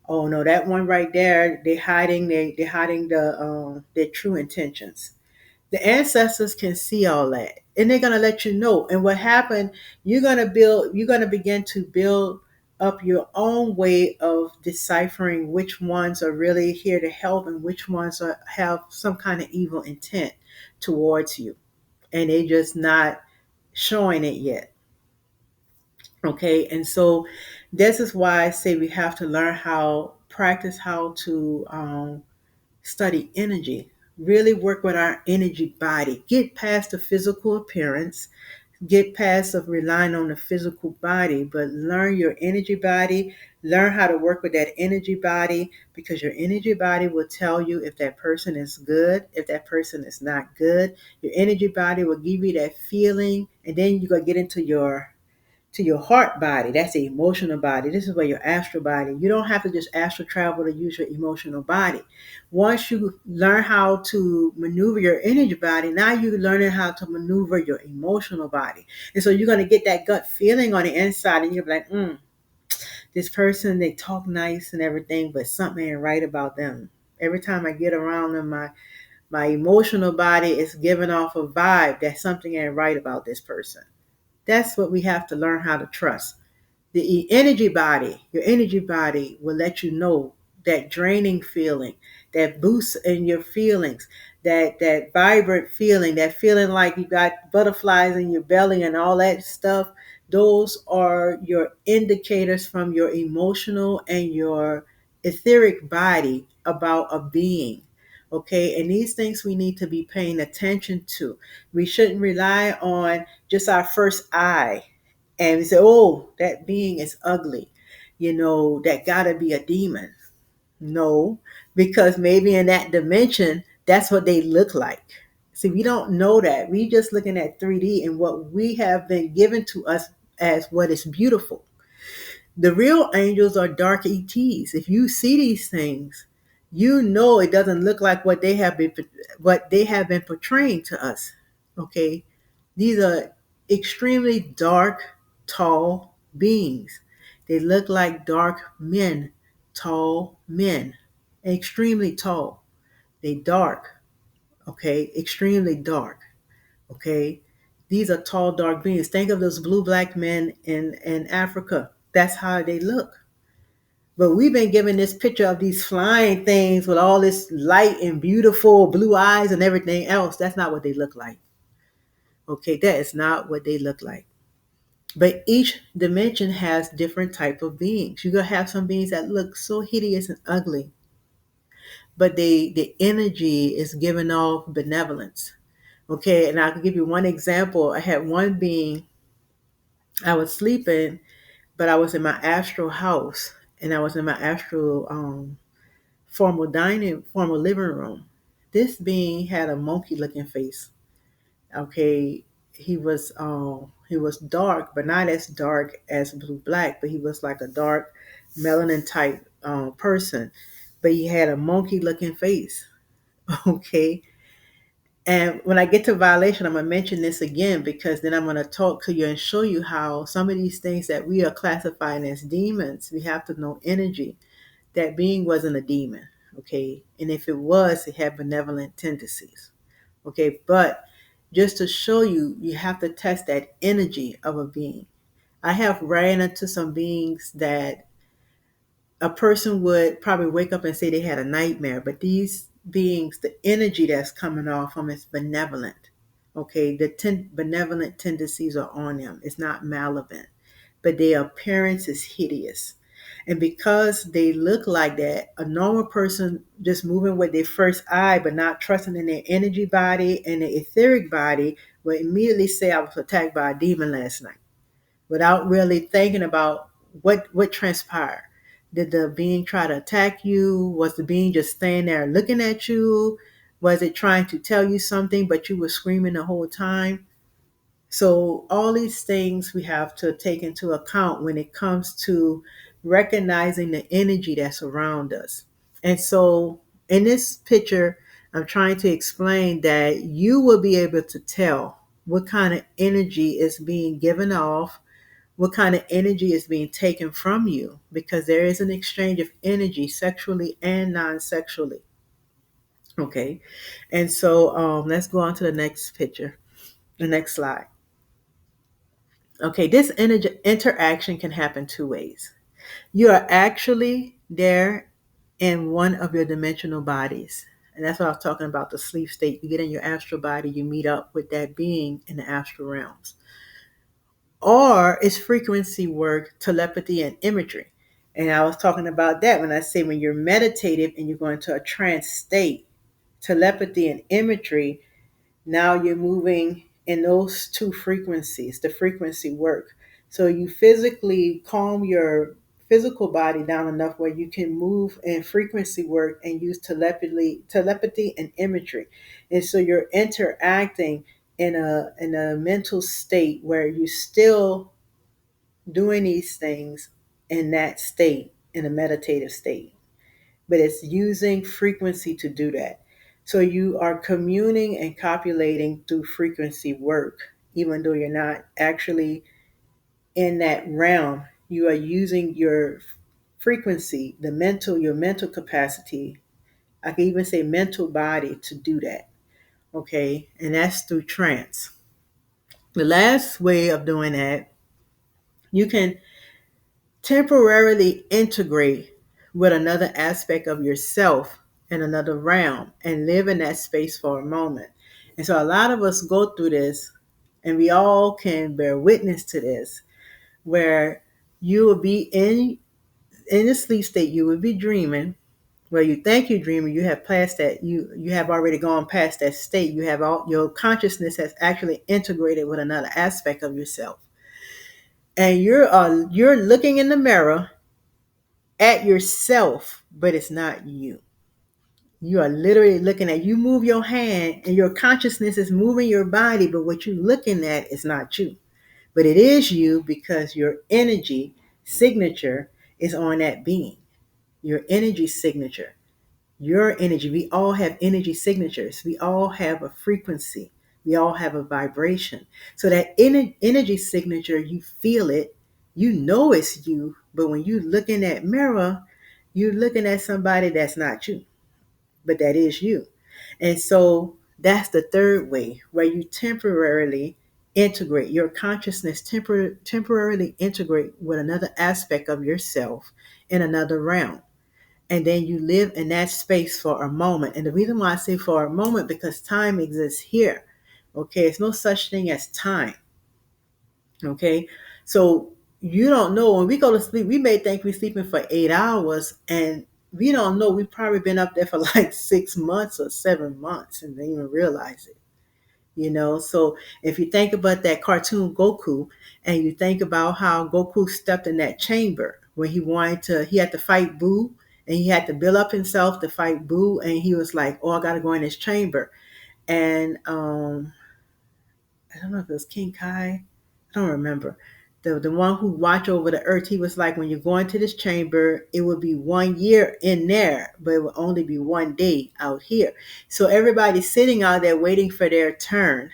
Oh no, that one right there, they're hiding their true intentions. The ancestors can see all that, and they're going to let you know. And what happened, you're going to begin to build up your own way of deciphering which ones are really here to help and which ones have some kind of evil intent towards you, and they just not showing it yet. Okay, and so this is why I say we have to learn how practice how to study energy, really work with our energy body, get past the physical appearance, get past of relying on the physical body, but learn your energy body, learn how to work with that energy body, because your energy body will tell you if that person is good, if that person is not good. Your energy body will give you that feeling, and then you're going to get into your heart body. That's the emotional body. This is where your astral body. You don't have to just astral travel to use your emotional body. Once you learn how to maneuver your energy body, now you're learning how to maneuver your emotional body. And so you're going to get that gut feeling on the inside, and you're like, this person, they talk nice and everything, but something ain't right about them. Every time I get around them, my emotional body is giving off a vibe that something ain't right about this person. That's what we have to learn how to trust. The energy body, your energy body will let you know that draining feeling, that boost in your feelings, that vibrant feeling, that feeling like you got butterflies in your belly and all that stuff. Those are your indicators from your emotional and your etheric body about a being. Okay, and these things we need to be paying attention to. We shouldn't rely on just our first eye and we say, oh, that being is ugly. That gotta be a demon. No, because maybe in that dimension, that's what they look like. See, we don't know that. We just looking at 3D and what we have been given to us as what is beautiful. The real angels are dark ETs. If you see these things, you know it doesn't look like what they have been portraying to us. Okay, these are extremely dark, tall beings. They look like dark men, tall men, extremely tall. They dark, okay, extremely dark, okay. These are tall, dark beings. Think of those blue black men in Africa. That's how they look. But we've been given this picture of these flying things with all this light and beautiful blue eyes and everything else. That's not what they look like. Okay, that is not what they look like. But each dimension has different type of beings. You're gonna have some beings that look so hideous and ugly, but the energy is giving off benevolence. Okay, and I can give you one example. I had one being, I was sleeping, but I was in my astral house, and I was in my astral formal living room. This being had a monkey looking face. Okay, he was dark, but not as dark as blue black, but he was like a dark melanin type person. But he had a monkey looking face. Okay. And when I get to violation, I'm gonna mention this again because then I'm gonna talk to you and show you how some of these things that we are classifying as demons, we have to know energy. That being wasn't a demon, okay? And if it was, it had benevolent tendencies, okay? But just to show you, you have to test that energy of a being. I have ran into some beings that a person would probably wake up and say they had a nightmare, but these beings, the energy that's coming off them is benevolent, okay? The benevolent tendencies are on them. It's not malevolent, but their appearance is hideous. And because they look like that, a normal person just moving with their first eye, but not trusting in their energy body and their etheric body, will immediately say, I was attacked by a demon last night, without really thinking about what transpired. Did the being try to attack you? Was the being just standing there looking at you? Was it trying to tell you something, but you were screaming the whole time? So all these things we have to take into account when it comes to recognizing the energy that's around us. And so in this picture, I'm trying to explain that you will be able to tell what kind of energy is being given off, what kind of energy is being taken from you, because there is an exchange of energy sexually and non-sexually. Okay. And so let's go on to the next picture, the next slide. Okay, this energy interaction can happen two ways. You are actually there in one of your dimensional bodies. And that's what I was talking about, the sleep state. You get in your astral body, you meet up with that being in the astral realms. Or it's frequency work, telepathy, and imagery. And I was talking about that when I say when you're meditative and you go into a trance state, telepathy and imagery, now you're moving in those two frequencies, the frequency work. So you physically calm your physical body down enough where you can move in frequency work and use telepathy and imagery. And so you're interacting in a mental state where you're still doing these things in that state, in a meditative state, but it's using frequency to do that. So you are communing and copulating through frequency work, even though you're not actually in that realm. You are using your frequency, your mental capacity. I can even say mental body to do that. Okay. And that's through trance. The last way of doing that, you can temporarily integrate with another aspect of yourself in another realm and live in that space for a moment. And so a lot of us go through this, and we all can bear witness to this, where you will be in a sleep state, you will be dreaming, where you think you're dreaming, you have passed that, you have already gone past that state. You have all your consciousness has actually integrated with another aspect of yourself. And you're looking in the mirror at yourself, but it's not you. You are literally looking at, you move your hand and your consciousness is moving your body, but what you're looking at is not you. But it is you because your energy signature is on that being. Your energy signature. Your energy. We all have energy signatures. We all have a frequency. We all have a vibration. So that energy signature, you feel it, you know it's you, but when you look in that mirror, you're looking at somebody that's not you, but that is you. And so that's the third way, where you temporarily integrate your consciousness, temporarily integrate with another aspect of yourself in another realm. And then you live in that space for a moment. And the reason why I say for a moment, because time exists here. Okay, it's no such thing as time. Okay, so you don't know, when we go to sleep, we may think we're sleeping for 8 hours, and we don't know we've probably been up there for like 6 months or 7 months and didn't even realize it. So if you think about that cartoon Goku, and you think about how Goku stepped in that chamber when he had to fight Boo, and he had to build up himself to fight Boo, and he was like, oh, I gotta go in this chamber. And I don't know if it was King Kai, I don't remember. The one who watched over the earth, he was like, when you go into this chamber, it will be 1 year in there, but it will only be 1 day out here. So everybody's sitting out there waiting for their turn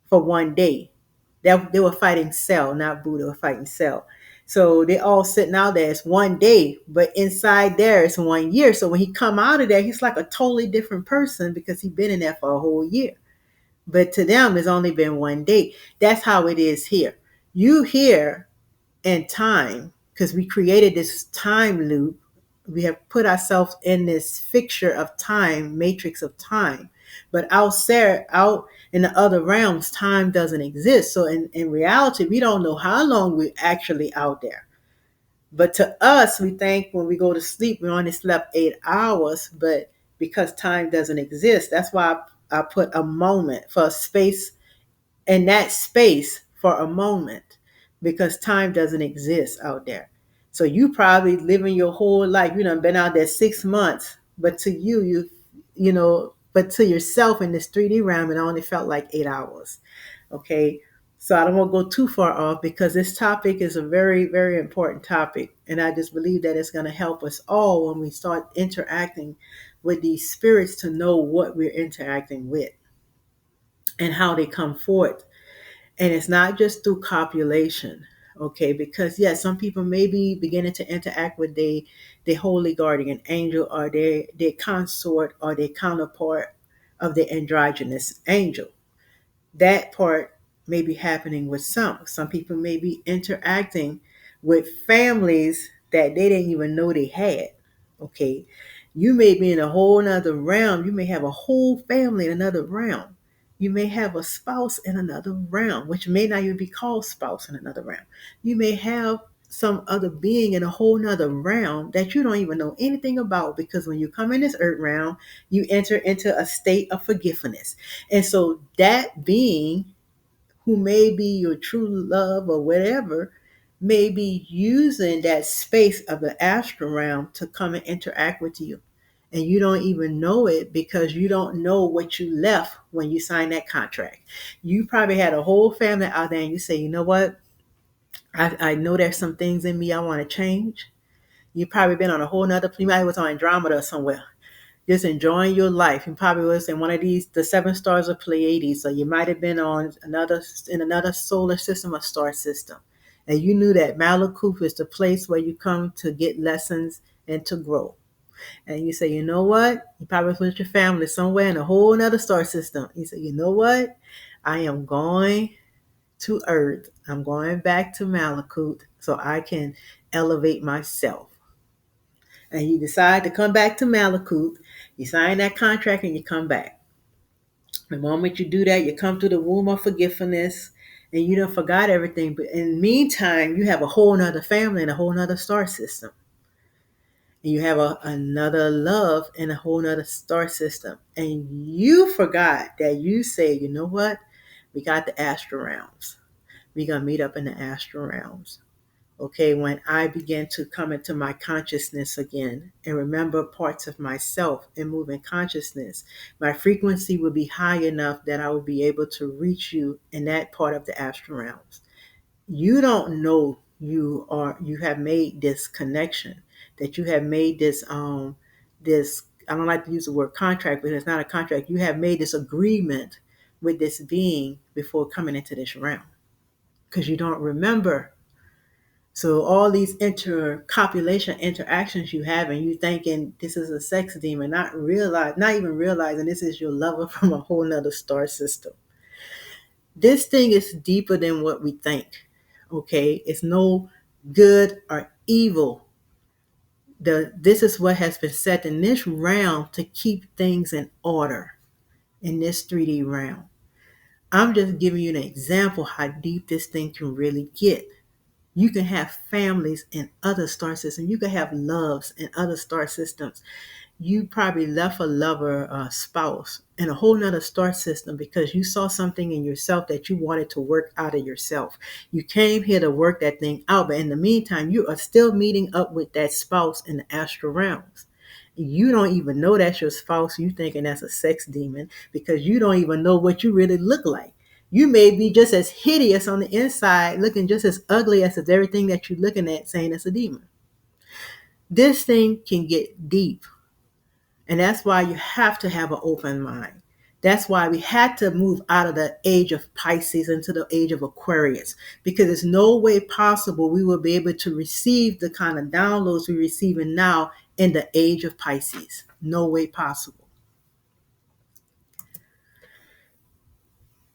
for 1 day. They were fighting Cell, not Boo. They were fighting Cell. So they all sitting out there. It's 1 day, but inside there it's 1 year. So when he come out of there, he's like a totally different person because he's been in there for a whole year. But to them, it's only been 1 day. That's how it is here. You here in time, because we created this time loop. We have put ourselves in this fixture of time, matrix of time. But out in the other realms, time doesn't exist. So in reality, we don't know how long we're actually out there. But to us, we think when we go to sleep, we only slept 8 hours. But because time doesn't exist, that's why I put a moment for a space, in that space for a moment, because time doesn't exist out there. So you probably living your whole life, been out there 6 months, but to but to yourself in this 3D realm, it only felt like 8 hours. Okay. So I don't want to go too far off because this topic is a very, very important topic. And I just believe that it's going to help us all when we start interacting with these spirits to know what we're interacting with and how they come forth. And it's not just through copulation, okay? Because yes, some people may be beginning to interact with the holy guardian angel or their consort or their counterpart of the androgynous angel. That part may be happening with some. Some people may be interacting with families that they didn't even know they had. Okay. You may be in a whole nother realm. You may have a whole family in another realm. You may have a spouse in another realm, which may not even be called spouse in another realm. You may have some other being in a whole nother realm that you don't even know anything about, because when you come in this earth realm, you enter into a state of forgiveness. And so that being, who may be your true love or whatever, may be using that space of the astral realm to come and interact with you. And you don't even know it because you don't know what you left when you signed that contract. You probably had a whole family out there and you say, you know what? I know there's some things in me I want to change. You've probably been on a whole nother, you might was on Andromeda somewhere, just enjoying your life. You probably was in one of these, the seven stars of Pleiades, so you might have been on another solar system or star system, and you knew that Malakuf is the place where you come to get lessons and to grow. And you say, you know what? You probably was with your family somewhere in a whole other star system. You say, you know what? I am going to Earth. I'm going back to Malakut so I can elevate myself. And you decide to come back to Malakut, you sign that contract and you come back. The moment you do that, you come to the womb of forgiveness and you don't forgot everything. But in the meantime, you have a whole nother family and a whole nother star system. And you have another love in a whole nother star system. And you forgot that you say, you know what? We got the astral realms. We're going to meet up in the astral realms. Okay, when I begin to come into my consciousness again and remember parts of myself and move in consciousness, my frequency will be high enough that I will be able to reach you in that part of the astral realms. You don't know you have made this connection, that you have made this, I don't like to use the word contract, but it's not a contract. You have made this agreement with this being before coming into this realm, because you don't remember. So all these intercopulation interactions you have, and you thinking this is a sex demon, not even realizing this is your lover from a whole nother star system. This thing is deeper than what we think. Okay, it's no good or evil. This is what has been set in this realm to keep things in order in this 3D realm. I'm just giving you an example how deep this thing can really get. You can have families in other star systems. You can have loves in other star systems. You probably left a lover, a spouse in a whole nother star system because you saw something in yourself that you wanted to work out of yourself. You came here to work that thing out, but in the meantime, you are still meeting up with that spouse in the astral realms. You don't even know that's your spouse. You thinking that's a sex demon because you don't even know what you really look like. You may be just as hideous on the inside, looking just as ugly as everything that you're looking at, saying it's a demon. This thing can get deep. And that's why you have to have an open mind. That's why we had to move out of the age of Pisces into the age of Aquarius, because there's no way possible we will be able to receive the kind of downloads we're receiving now in the age of Pisces. No way possible.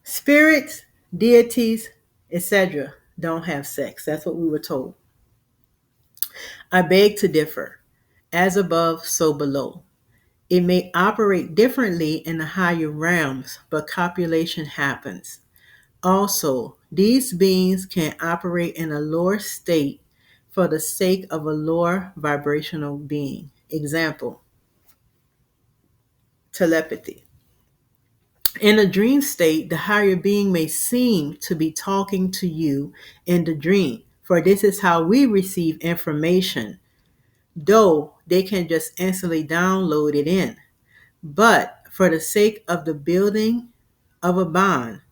Spirits, deities, etc. don't have sex. That's what we were told. I beg to differ. As above, so below. It may operate differently in the higher realms, but copulation happens. Also, these beings can operate in a lower state for the sake of a lower vibrational being. Example, telepathy. In a dream state, the higher being may seem to be talking to you in the dream, for this is how we receive information, though they can just instantly download it in. But for the sake of the building of a bond,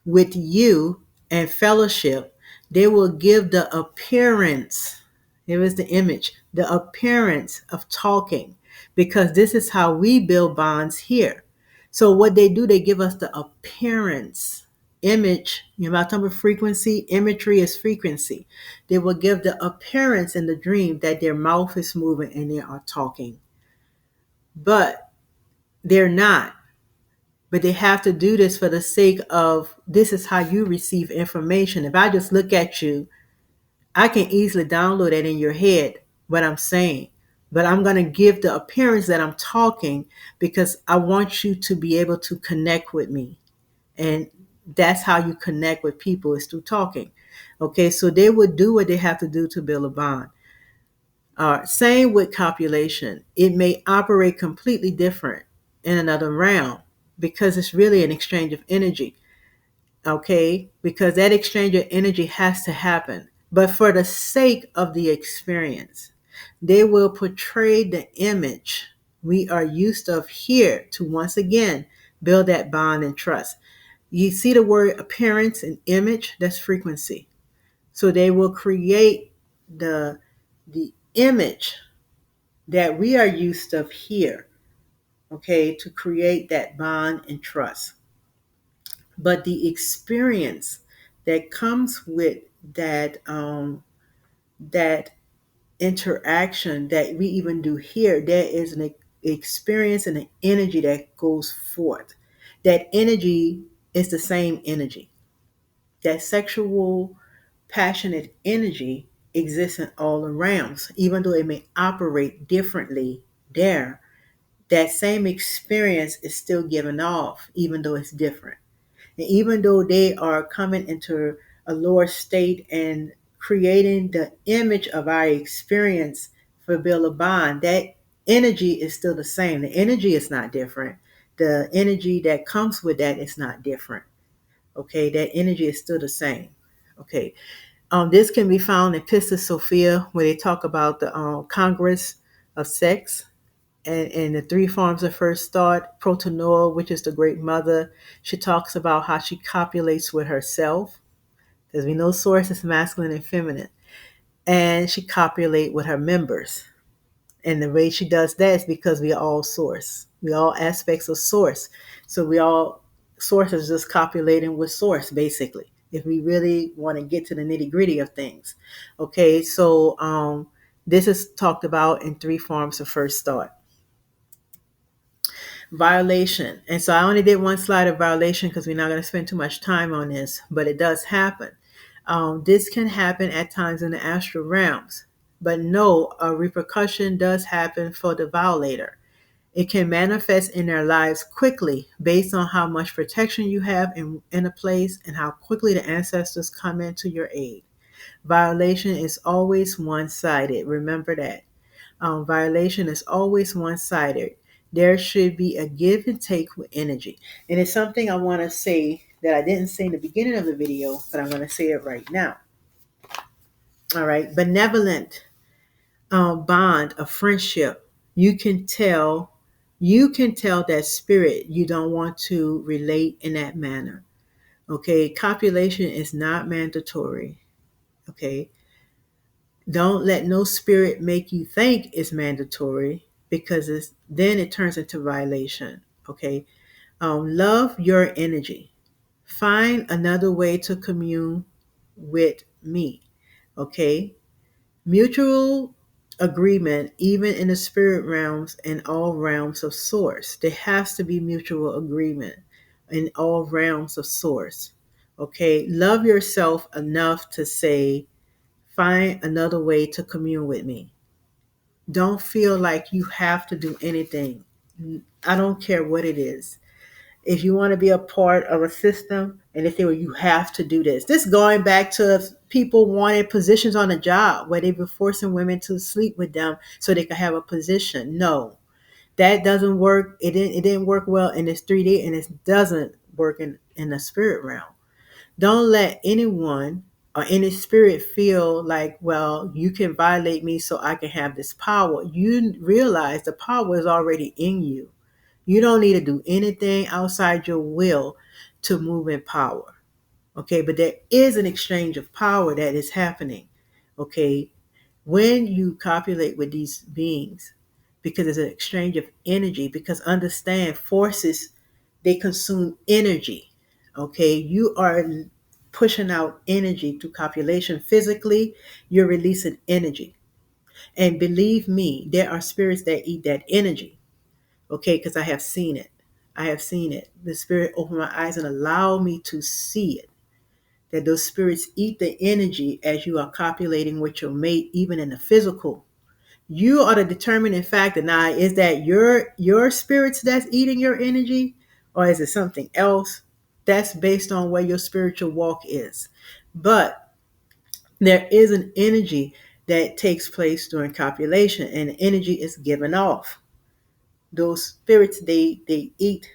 with you and fellowship, they will give the appearance, here is the image, the appearance of talking, because this is how we build bonds here. So what they do, they give us the appearance. Image, you know, talking about frequency, imagery is frequency. They will give the appearance in the dream that their mouth is moving and they are talking. But they're not. But they have to do this for the sake of this is how you receive information. If I just look at you, I can easily download it in your head, what I'm saying. But I'm going to give the appearance that I'm talking because I want you to be able to connect with me. And that's how you connect with people, is through talking. Okay, so they would do what they have to do to build a bond. Same with copulation. It may operate completely different in another realm because it's really an exchange of energy. Okay, because that exchange of energy has to happen. But for the sake of the experience, they will portray the image we are used of here to once again build that bond and trust. You see the word appearance and image, that's frequency. So they will create the image that we are used of here, okay, to create that bond and trust. But the experience that comes with that interaction that we even do here, there is an experience and an energy that goes forth. That energy is the same energy. That sexual, passionate energy exists in all the realms, even though it may operate differently there. That same experience is still given off, even though it's different. And even though they are coming into a lower state and creating the image of our experience for Bill of Bond, that energy is still the same. The energy is not different. The energy that comes with that is not different. Okay, that energy is still the same. Okay, this can be found in Pistis Sophia, where they talk about the Congress of Sex and the three forms of first thought. Protonoa, which is the great mother, she talks about how she copulates with herself, because we know source is masculine and feminine, and she copulate with her members. And the way she does that is because we are all source. We all aspects of source. So we all source is just copulating with source, basically, if we really want to get to the nitty gritty of things. Okay, so this is talked about in three forms of first thought. Violation. And so I only did one slide of violation because we're not going to spend too much time on this, but it does happen. This can happen at times in the astral realms, but no, a repercussion does happen for the violator. It can manifest in their lives quickly based on how much protection you have in a place and how quickly the ancestors come into your aid. Violation is always one sided. Remember that. Violation is always one sided. There should be a give and take with energy. And it's something I want to say that I didn't say in the beginning of the video, but I'm going to say it right now. All right. Benevolent bond of friendship. You can tell that spirit you don't want to relate in that manner. Okay. Copulation is not mandatory. Okay. Don't let no spirit make you think it's mandatory, because then it turns into violation. Okay. Love your energy. Find another way to commune with me. Okay. Mutual agreement, even in the spirit realms and all realms of source. There has to be mutual agreement in all realms of source. Okay. Love yourself enough to say, find another way to commune with me. Don't feel like you have to do anything. I don't care what it is. If you want to be a part of a system and they say, well, you have to do this. This going back to people wanting positions on a job where they were forcing women to sleep with them so they could have a position. No, that doesn't work. It didn't work well in this 3D, and it doesn't work in the spirit realm. Don't let anyone or any spirit feel like, well, you can violate me so I can have this power. You realize the power is already in you. You don't need to do anything outside your will to move in power. Okay, but there is an exchange of power that is happening. Okay, when you copulate with these beings, because it's an exchange of energy, because understand forces, they consume energy. Okay, you are pushing out energy through copulation physically, you're releasing energy. And believe me, there are spirits that eat that energy. Okay, because I have seen it. I have seen it. The spirit opened my eyes and allowed me to see it. That those spirits eat the energy as you are copulating with your mate, even in the physical. You are the determining factor. Now, is that your spirits that's eating your energy, or is it something else? That's based on where your spiritual walk is. But there is an energy that takes place during copulation, and the energy is given off. Those spirits, they eat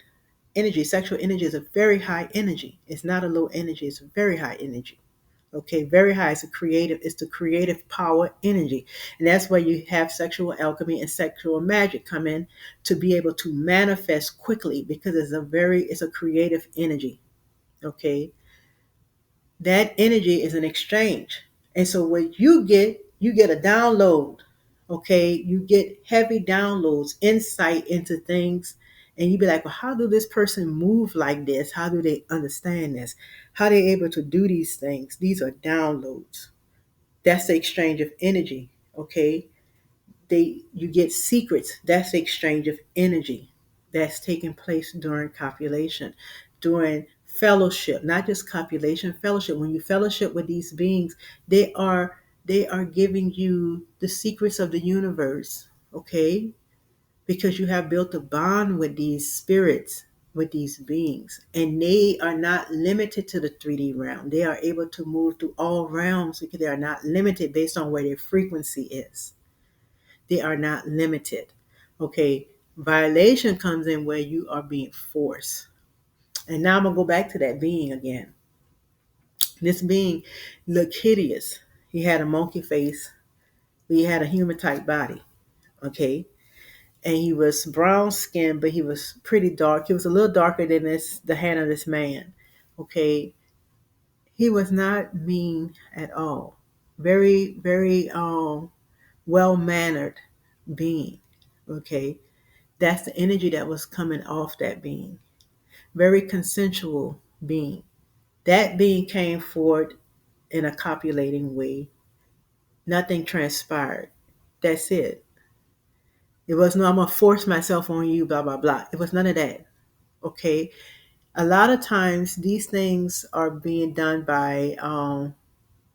energy. Sexual energy is a very high energy. It's not a low energy, it's a very high energy. Okay, very high. It's the creative power energy. And that's where you have sexual alchemy and sexual magic come in, to be able to manifest quickly, because it's a creative energy. Okay. That energy is an exchange. And so what you get a download. Okay, you get heavy downloads, insight into things, and you be like, well, how do this person move like this? How do they understand this? How are they able to do these things? These are downloads. That's the exchange of energy. Okay, you get secrets. That's the exchange of energy that's taking place during copulation, during fellowship, not just copulation, fellowship. When you fellowship with these beings, they are giving you the secrets of the universe. Okay, because you have built a bond with these spirits, with these beings, and they are not limited to the 3D realm. They are able to move through all realms, because they are not limited based on where their frequency is. They are not limited. Okay, violation comes in where you are being forced. And now I'm gonna go back to that being again. This being looked hideous. He had a monkey face, but he had a human type body. Okay, and he was brown skinned, but he was pretty dark. He was a little darker than the hand of this man. Okay, he was not mean at all. Very, very well mannered being. Okay, that's the energy that was coming off that being. Very consensual being. That being came forward in a copulating way. Nothing transpired. That's it. It was no, I'm gonna force myself on you, blah blah blah. It was none of that. Okay. A lot of times these things are being done by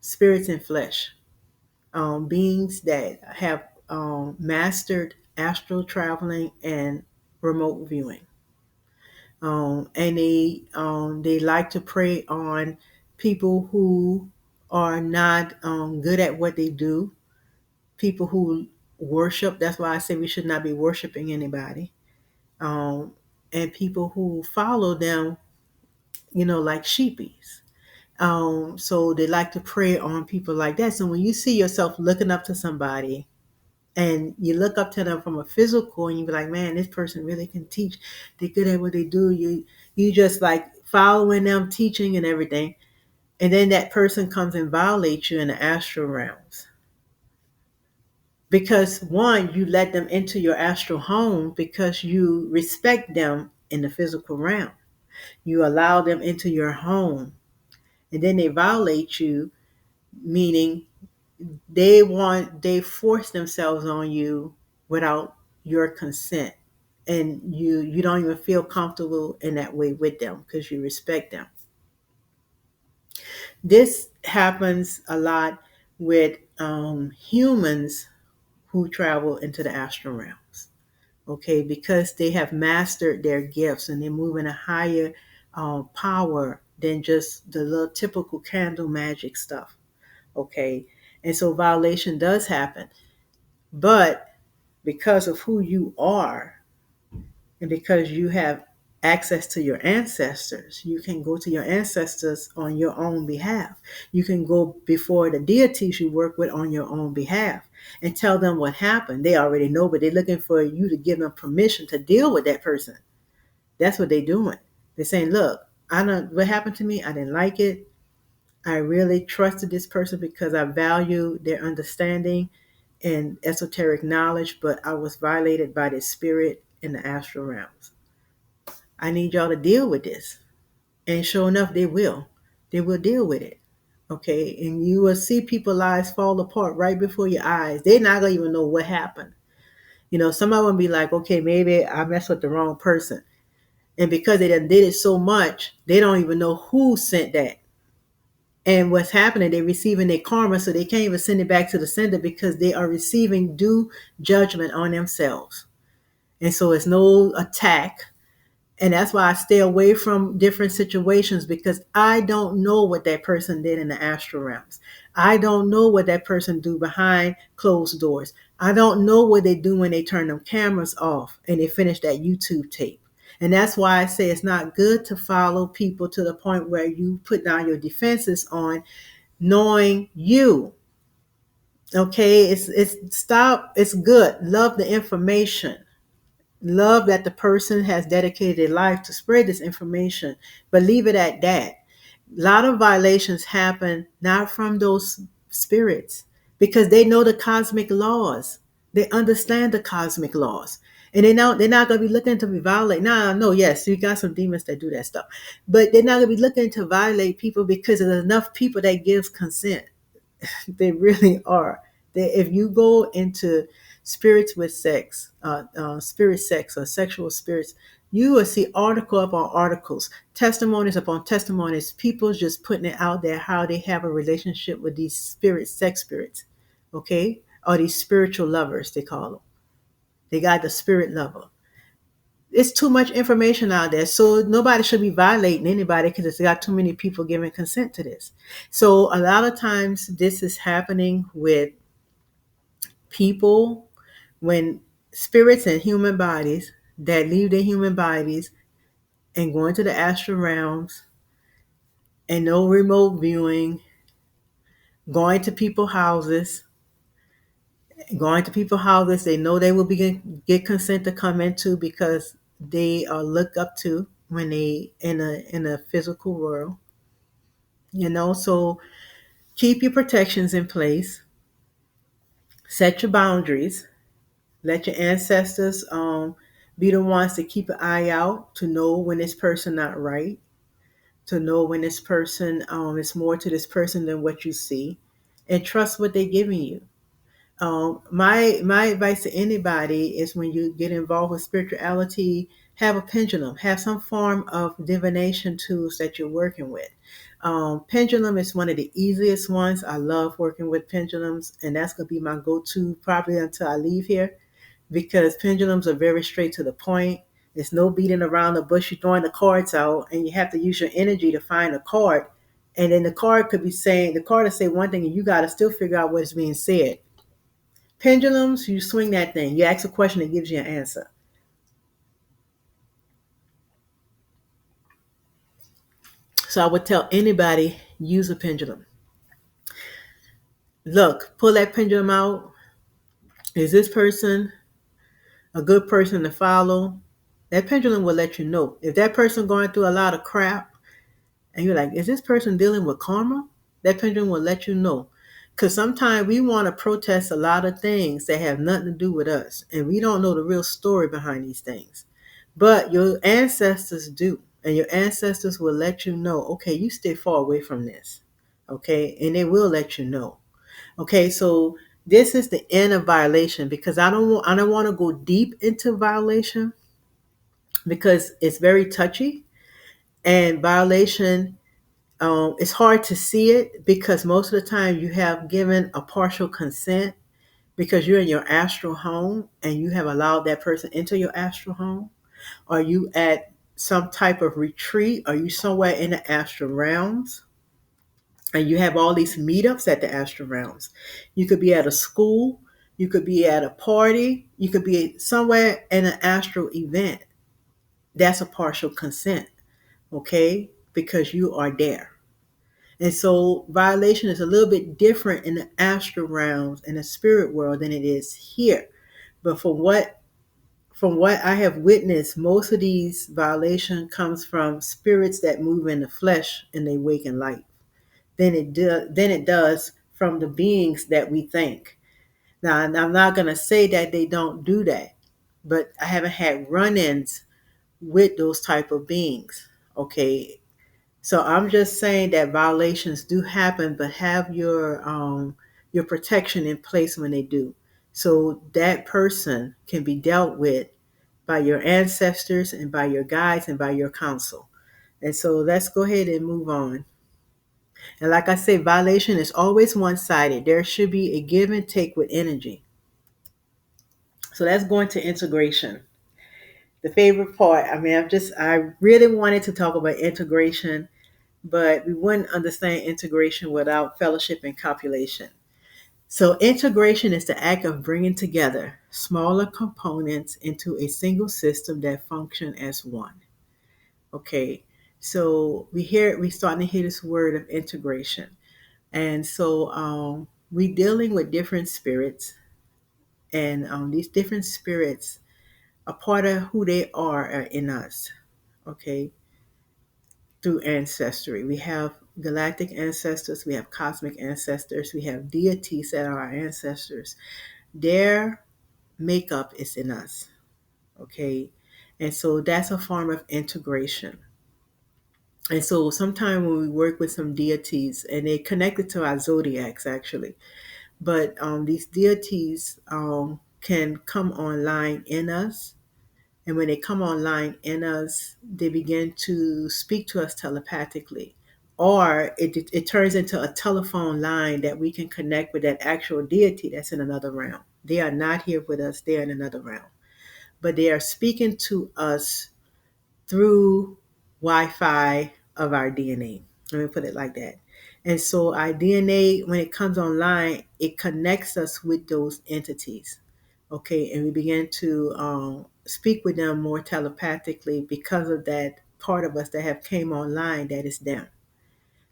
spirits in flesh, beings that have mastered astral traveling and remote viewing. And they like to prey on people who are not good at what they do. People who worship. That's why I say we should not be worshiping anybody. And people who follow them, like sheepies. So they like to prey on people like that. So when you see yourself looking up to somebody, and you look up to them from a physical, and you be like, man, this person really can teach. They're good at what they do. You just like following them, teaching and everything. And then that person comes and violates you in the astral realms. Because one, you let them into your astral home because you respect them in the physical realm. You allow them into your home. And then they violate you, meaning they force themselves on you without your consent, and you don't even feel comfortable in that way with them because you respect them. This happens a lot with humans who travel into the astral realms. Okay, because they have mastered their gifts and they move in a higher power than just the little typical candle magic stuff. Okay, and so violation does happen. But because of who you are, and because you have access to your ancestors, you can go to your ancestors on your own behalf. You can go before the deities you work with on your own behalf and tell them what happened. They already know, but they're looking for you to give them permission to deal with that person. That's what they're doing. They're saying, look, I know what happened to me. I didn't like it. I really trusted this person because I value their understanding and esoteric knowledge, but I was violated by the spirit in the astral realms. I need y'all to deal with this. And sure enough, they will. They will deal with it. Okay. And you will see people's lives fall apart right before your eyes. They're not going to even know what happened. Some of them be like, okay, maybe I messed with the wrong person. And because they done did it so much, they don't even know who sent that. And what's happening, they're receiving their karma, so they can't even send it back to the sender because they are receiving due judgment on themselves. And so it's no attack. And that's why I stay away from different situations, because I don't know what that person did in the astral realms. I don't know what that person do behind closed doors. I don't know what they do when they turn them cameras off and they finish that YouTube tape. And that's why I say it's not good to follow people to the point where you put down your defenses on knowing you. Okay, it's stop. It's good. Love the information. Love that the person has dedicated their life to spread this information, but leave it at that. A lot of violations happen not from those spirits, because they know the cosmic laws. They understand the cosmic laws. And they're not gonna be looking to be violate. No, yes, you got some demons that do that stuff. But they're not gonna be looking to violate people because there's enough people that gives consent. They really are. If you go into spirits with sex, spirit sex or sexual spirits, you will see article upon articles, testimonies upon testimonies, people just putting it out there how they have a relationship with these sex spirits, okay? Or these spiritual lovers, they call them. They got the spirit lover. It's too much information out there. So nobody should be violating anybody because it's got too many people giving consent to this. So a lot of times this is happening with people when spirits in human bodies that leave their human bodies and go into the astral realms, and no remote viewing, going to people's houses, they know they will get consent to come into because they are looked up to when they in a physical world. So keep your protections in place, set your boundaries, let your ancestors be the ones to keep an eye out to know when this person not right, to know when this person is more to this person than what you see, and trust what they're giving you. My advice to anybody is, when you get involved with spirituality, have a pendulum, have some form of divination tools that you're working with. Pendulum is one of the easiest ones. I love working with pendulums, and that's going to be my go-to probably until I leave here, because pendulums are very straight to the point. There's no beating around the bush. You're throwing the cards out, and you have to use your energy to find a card. And then the card will say one thing, and you got to still figure out what is being said. Pendulums, you swing that thing. You ask a question, it gives you an answer. So I would tell anybody, use a pendulum. Look, pull that pendulum out. Is this person a good person to follow? That pendulum will let you know. If that person going through a lot of crap, and you're like, is this person dealing with karma? That pendulum will let you know. Because sometimes we want to protest a lot of things that have nothing to do with us, and we don't know the real story behind these things. But your ancestors do, and your ancestors will let you know, okay, you stay far away from this. Okay, and they will let you know. Okay, so this is the end of violation, because I don't want to go deep into violation because it's very touchy, and violation, it's hard to see it because most of the time you have given a partial consent because you're in your astral home and you have allowed that person into your astral home. Are you at some type of retreat? Are you somewhere in the astral realms? And you have all these meetups at the astral realms. You could be at a school, you could be at a party, you could be somewhere in an astral event. That's a partial consent, okay? Because you are there. And so violation is a little bit different in the astral realms and the spirit world than it is here. But from what I have witnessed, most of these violation comes from spirits that move in the flesh and they wake in light. than it does from the beings that we think. Now, I'm not going to say that they don't do that, but I haven't had run-ins with those type of beings. Okay, so I'm just saying that violations do happen, but have your protection in place when they do, so that person can be dealt with by your ancestors and by your guides and by your counsel. And so let's go ahead and move on. And like I say, violation is always one-sided. There should be a give and take with energy. So let's go into integration. The favorite part. I mean, I really wanted to talk about integration, but we wouldn't understand integration without fellowship and copulation. So integration is the act of bringing together smaller components into a single system that function as one. Okay. So we starting to hear this word of integration. And so we dealing with different spirits, and these different spirits, a part of who they are in us. Okay, through ancestry, we have galactic ancestors, we have cosmic ancestors, we have deities that are our ancestors. Their makeup is in us. Okay, and so that's a form of integration. And so sometimes when we work with some deities, and they're connected to our zodiacs actually, but these deities can come online in us. And when they come online in us, they begin to speak to us telepathically. Or it turns into a telephone line that we can connect with that actual deity that's in another realm. They are not here with us, they're in another realm. But they are speaking to us through Wi-Fi of our DNA. Let me put it like that. And so our DNA, when it comes online, it connects us with those entities. Okay, and we begin to speak with them more telepathically because of that part of us that have came online that is them.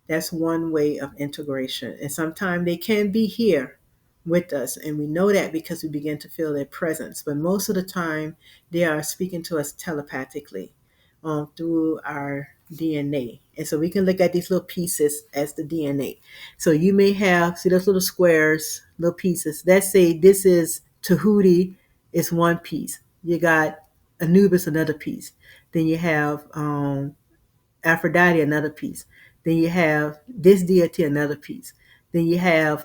That's one way of integration. And sometimes they can be here with us. And we know that because we begin to feel their presence. But most of the time, they are speaking to us telepathically through our DNA. And so we can look at these little pieces as the DNA. So you may have, see those little squares, little pieces. Let's say this is Tahuti, is one piece. You got Anubis, another piece. Then you have Aphrodite, another piece. Then you have this deity, another piece. Then you have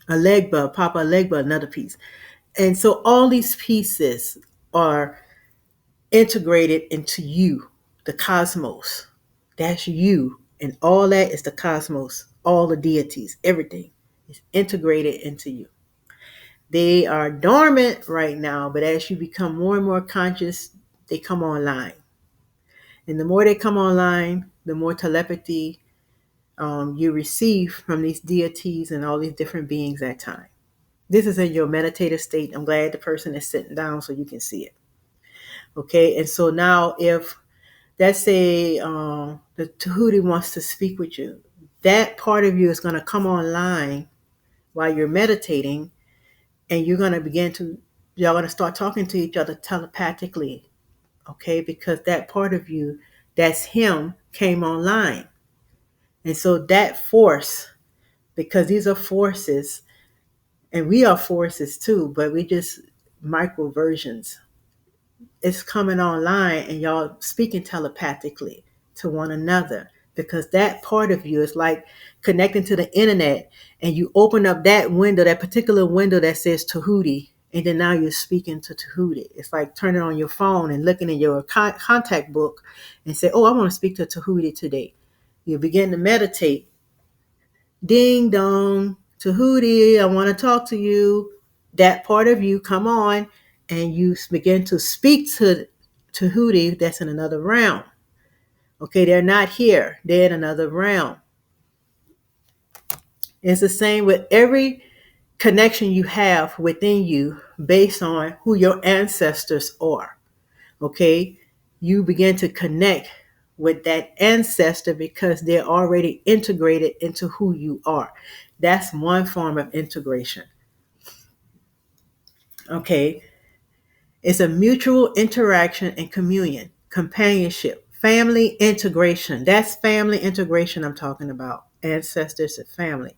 Alegba, Papa Alegba, another piece. And so all these pieces are integrated into you, the cosmos. That's you. And all that is the cosmos, all the deities, everything is integrated into you. They are dormant right now, but as you become more and more conscious, they come online. And the more they come online, the more telepathy you receive from these deities and all these different beings at time. This is in your meditative state. I'm glad the person is sitting down so you can see it. Okay, and so now if let's say the Tahuti wants to speak with you, that part of you is going to come online while you're meditating, and y'all going to start talking to each other telepathically. Okay, because that part of you, that's him, came online. And so that force, because these are forces, and we are forces too, but we just micro versions. It's coming online and y'all speaking telepathically to one another because that part of you is like connecting to the internet, and you open up that window, that particular window that says Tahuti, and then now you're speaking to Tahuti. It's like turning on your phone and looking in your contact book and say, oh, I want to speak to Tahuti today. You begin to meditate. Ding dong, Tahuti, I want to talk to you. That part of you come on, and you begin to speak to Tahuti that's in another realm. Okay, they're not here. They're in another realm. It's the same with every connection you have within you based on who your ancestors are. Okay, you begin to connect with that ancestor because they're already integrated into who you are. That's one form of integration. Okay, it's a mutual interaction and communion, companionship, Family integration. That's family integration I'm talking about. Ancestors and family.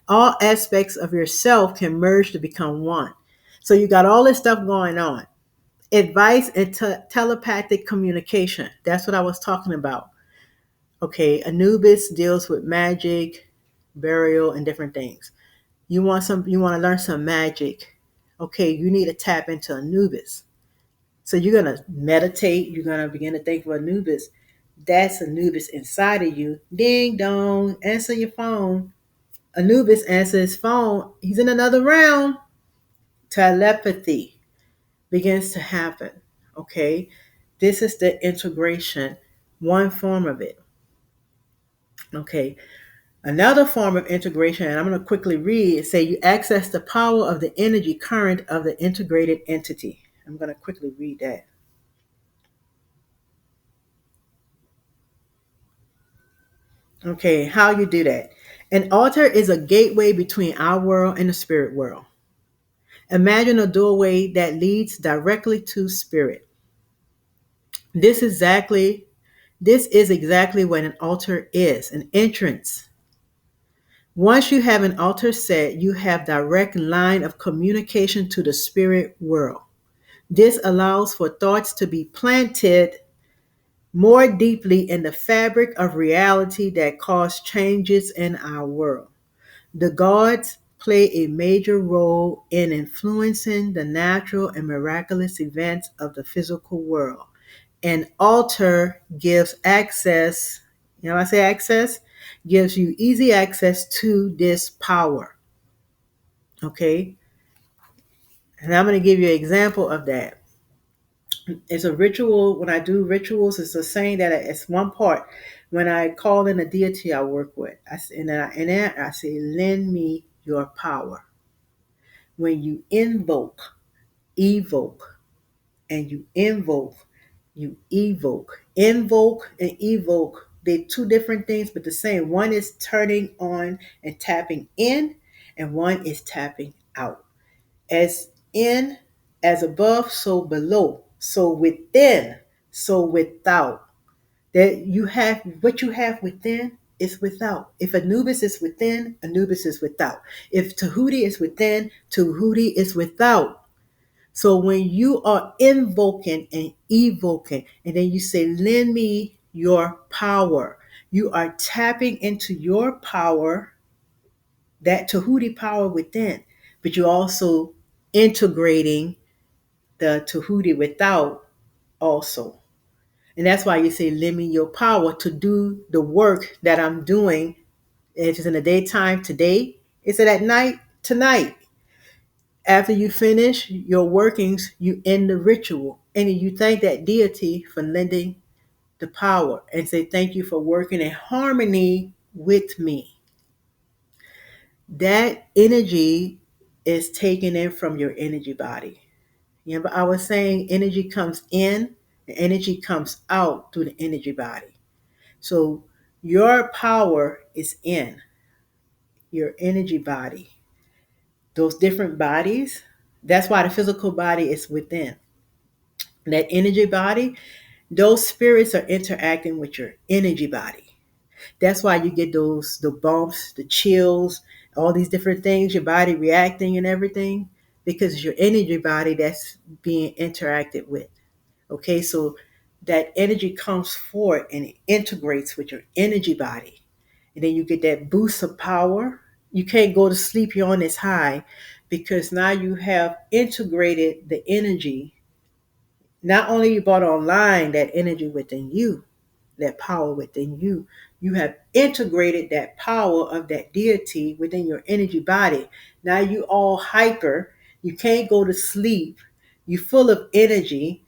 All aspects of yourself can merge to become one. So you got all this stuff going on. Advice and telepathic communication. That's what I was talking about. Okay, Anubis deals with magic, burial, and different things. You want to learn some magic. Okay, you need to tap into Anubis. So you're gonna meditate, you're gonna begin to think of Anubis. That's Anubis inside of you. Ding dong, answer your phone. Anubis answers his phone. He's in another realm. Telepathy begins to happen. Okay. This is the integration, one form of it. Okay. Another form of integration, and I'm going to quickly read, say you access the power of the energy current of the integrated entity. I'm going to quickly read that. Okay, how you do that. An altar is a gateway between our world and the spirit world. Imagine a doorway that leads directly to spirit. This exactly this is exactly what an altar is, an entrance. Once you have an altar set, you have direct line of communication to the spirit world. This allows for thoughts to be planted more deeply in the fabric of reality that cause changes in our world. The gods play a major role in influencing the natural and miraculous events of the physical world. An altar gives access, I say access, gives you easy access to this power. Okay? And I'm going to give you an example of that. It's a ritual. When I do rituals, it's a saying that it's one part. When I call in a deity I work with, I say, lend me your power. When you evoke, and you evoke. Invoke and evoke, they're two different things, but the same. One is turning on and tapping in, and one is tapping out. As in, as above, so below. So within, so without. That you have what you have within is without. If Anubis is within, Anubis is without. If Tahuti is within, Tahuti is without. So when you are invoking and evoking, and then you say, lend me your power, you are tapping into your power, that Tahuti power within, but you're also integrating the Tahuti without also. And that's why you say, lend me your power to do the work that I'm doing. If it's in the daytime, today. Is it at night? Tonight. After you finish your workings, you end the ritual. And you thank that deity for lending the power and say, thank you for working in harmony with me. That energy is taken in from your energy body. But I was saying energy comes in, and energy comes out through the energy body. So your power is in your energy body. Those different bodies, that's why the physical body is within. That energy body, those spirits are interacting with your energy body. That's why you get the bumps, the chills, all these different things, your body reacting and everything, because it's your energy body that's being interacted with. Okay, so that energy comes forward and it integrates with your energy body. And then you get that boost of power. You can't go to sleep, you're on this high, because now you have integrated the energy. Not only you brought online that energy within you, that power within you, you have integrated that power of that deity within your energy body. Now you all hyper, you can't go to sleep, you're full of energy,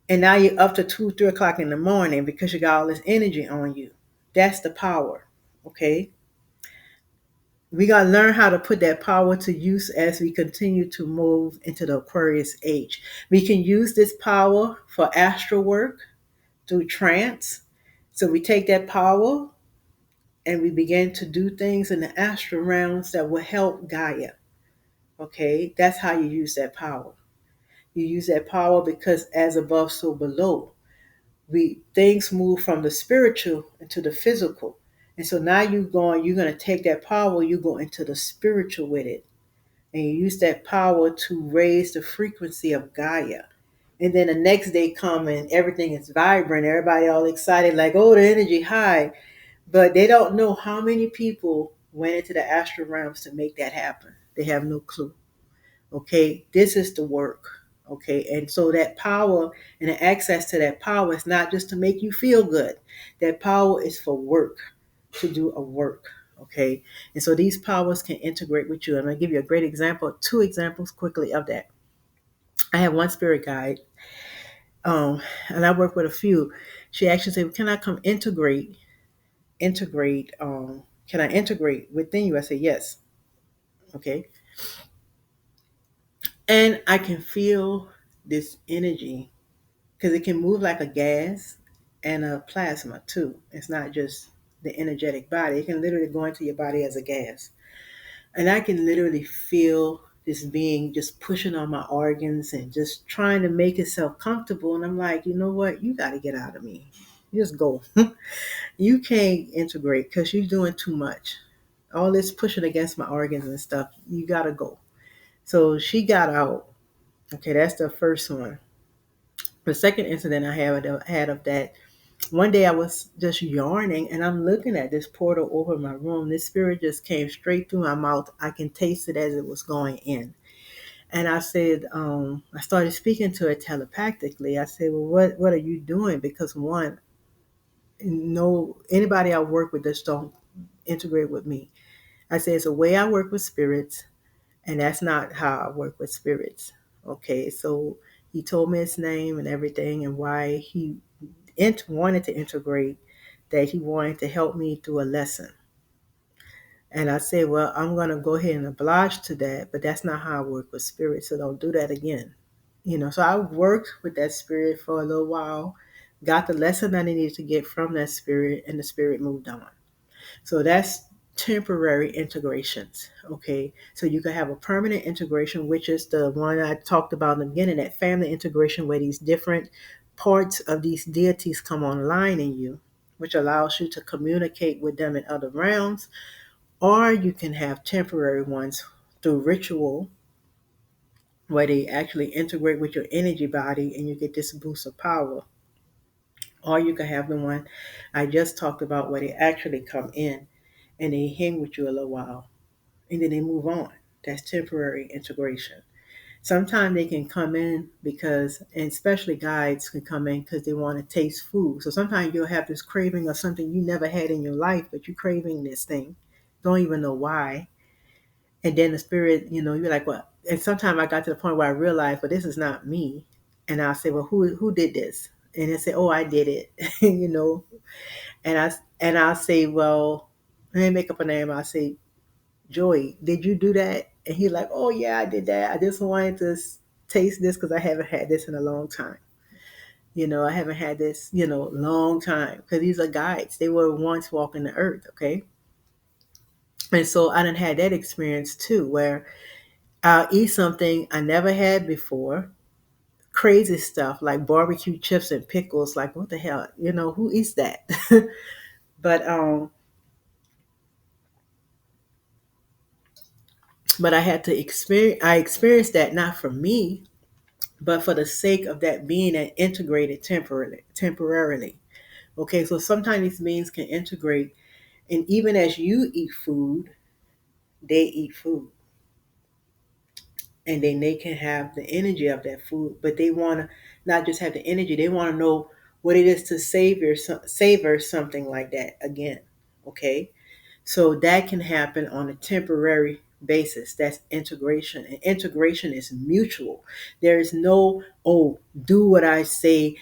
and now you're up to 2, 3 o'clock in the morning because you got all this energy on you. That's the power. Okay. We got to learn how to put that power to use as we continue to move into the Aquarius age. We can use this power for astral work through trance. So we take that power and we begin to do things in the astral realms that will help Gaia. Okay, that's how you use that power. You use that power because as above, so below. we things move from the spiritual into the physical. And so now you're going to take that power, you go into the spiritual with it. And you use that power to raise the frequency of Gaia. And then the next day come and everything is vibrant. Everybody all excited, like, oh, the energy high. But they don't know how many people went into the astral realms to make that happen. They have no clue. Okay, this is the work. Okay, and so that power and the access to that power is not just to make you feel good. That power is for work, to do a work. Okay, and so these powers can integrate with you. I'm going to give you a great example, two examples quickly of that. I have one spirit guide, and I work with a few. She actually said, "Can I come integrate? Can I integrate within you?" I say, "Yes." Okay, and I can feel this energy because it can move like a gas and a plasma too. It's not just the energetic body. It can literally go into your body as a gas. And I can literally feel this being just pushing on my organs and just trying to make itself comfortable. And I'm like, you know what? You got to get out of me. Just go. You can't integrate because you're doing too much. All this pushing against my organs and stuff, you got to go. So she got out. Okay, that's the first one. The second incident I had of that, one day I was just yarning and I'm looking at this portal over my room. This spirit just came straight through my mouth. I can taste it as it was going in. And I said, I started speaking to it telepathically. I said, well, what are you doing? Because one, no, anybody I work with just don't integrate with me. I said, it's a way I work with spirits, and that's not how I work with spirits. Okay, so he told me his name and everything and why he wanted to integrate, that he wanted to help me through a lesson. And I said, well, I'm going to go ahead and oblige to that, but that's not how I work with spirit, so don't do that again. So I worked with that spirit for a little while, got the lesson that I needed to get from that spirit, and the spirit moved on. So that's temporary integrations. Okay. So you can have a permanent integration, which is the one I talked about in the beginning, that family integration where these different parts of these deities come online in you, which allows you to communicate with them in other realms. Or you can have temporary ones through ritual where they actually integrate with your energy body and you get this boost of power. Or you can have the one I just talked about where they actually come in and they hang with you a little while and then they move on. That's temporary integration. Sometimes they can come in because, and especially guides can come in because they want to taste food. So sometimes you'll have this craving of something you never had in your life, but you're craving this thing. Don't even know why. And then the spirit, you're like, well, and sometimes I got to the point where I realized, well, this is not me. And I'll say, well, who did this? And they say, oh, I did it, And I'll say, well, let me make up a name. I'll say, Joey, did you do that? And he's like, oh yeah, I did that. I just wanted to taste this because I haven't had this in a long time. I haven't had this, long time because these are guides. They were once walking the earth, okay? And so I done had that experience too, where I'll eat something I never had before, crazy stuff like barbecue chips and pickles. Like what the hell? Who eats that? but but I had to experience. I experienced that not for me, but for the sake of that being an integrated temporarily. Okay, so sometimes these beings can integrate, and even as you eat food, they eat food, and then they can have the energy of that food, but they want to not just have the energy; they want to know what it is to savor something like that again. Okay, so that can happen on a temporary basis. That's integration, and integration is mutual. There is no, oh, do what I say,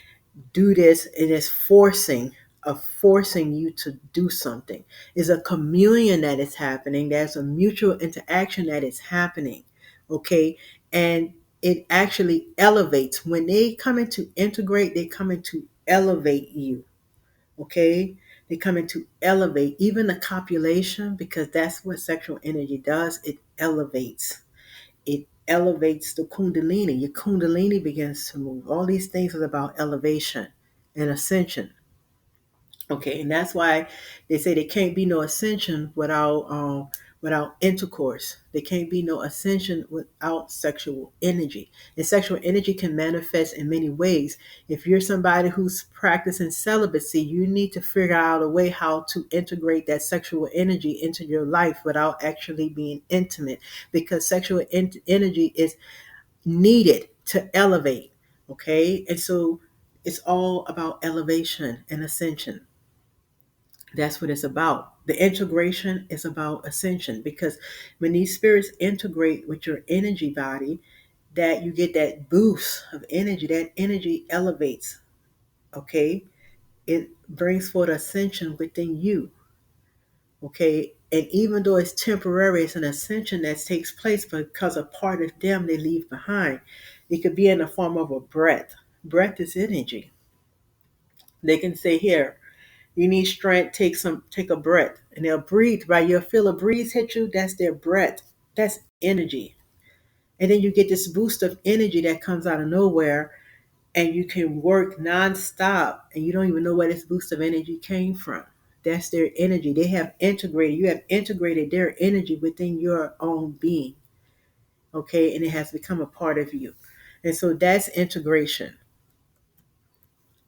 do this. It is forcing you to do something. It's a communion that is happening. There's a mutual interaction that is happening. Okay. And it actually elevates. When they come in to integrate, they come in to elevate you. Okay. They come in to elevate even the copulation, because that's what sexual energy does. It elevates the kundalini. Your kundalini begins to move. All these things is about elevation. and ascension. Okay, and that's why they say there can't be no ascension without intercourse. There can't be no ascension without sexual energy. And sexual energy can manifest in many ways. If you're somebody who's practicing celibacy, you need to figure out a way how to integrate that sexual energy into your life without actually being intimate, because sexual energy is needed to elevate. Okay, and so it's all about elevation and ascension. That's what it's about. The integration is about ascension, because when these spirits integrate with your energy body, that you get that boost of energy. That energy elevates. Okay, it brings forth ascension within you. Okay, and even though it's temporary, it's an ascension that takes place because a part of them they leave behind. It could be in the form of a breath. Breath is energy. They can say, here, you need strength, take a breath. And they'll breathe, right? You'll feel a breeze hit you, that's their breath. That's energy. And then you get this boost of energy that comes out of nowhere, and you can work nonstop and you don't even know where this boost of energy came from. That's their energy. You have integrated their energy within your own being. Okay, and it has become a part of you. And so that's integration.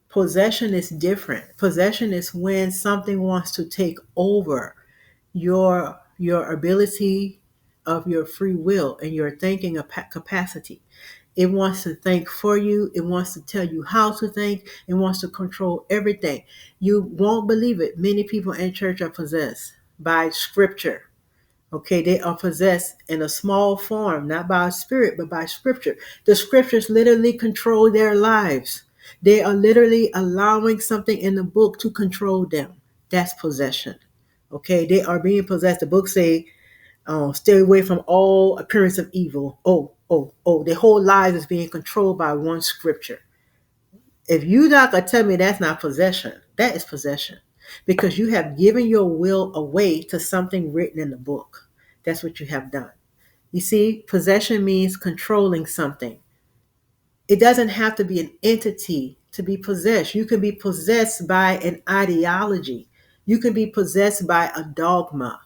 Possession is different. Possession is when something wants to take over your ability of your free will and your thinking capacity. It wants to think for you. It wants to tell you how to think. It wants to control everything. You won't believe it. Many people in church are possessed by scripture. Okay, they are possessed in a small form, not by a spirit, but by scripture. The scriptures literally control their lives. They are literally allowing something in the book to control them. That's possession. Okay, they are being possessed. The book say, stay away from all appearance of evil. Oh. Their whole lives is being controlled by one scripture. If you not gonna tell me that's not possession, that is possession. Because you have given your will away to something written in the book. That's what you have done. You see, possession means controlling something. It doesn't have to be an entity to be possessed. You can be possessed by an ideology. You can be possessed by a dogma.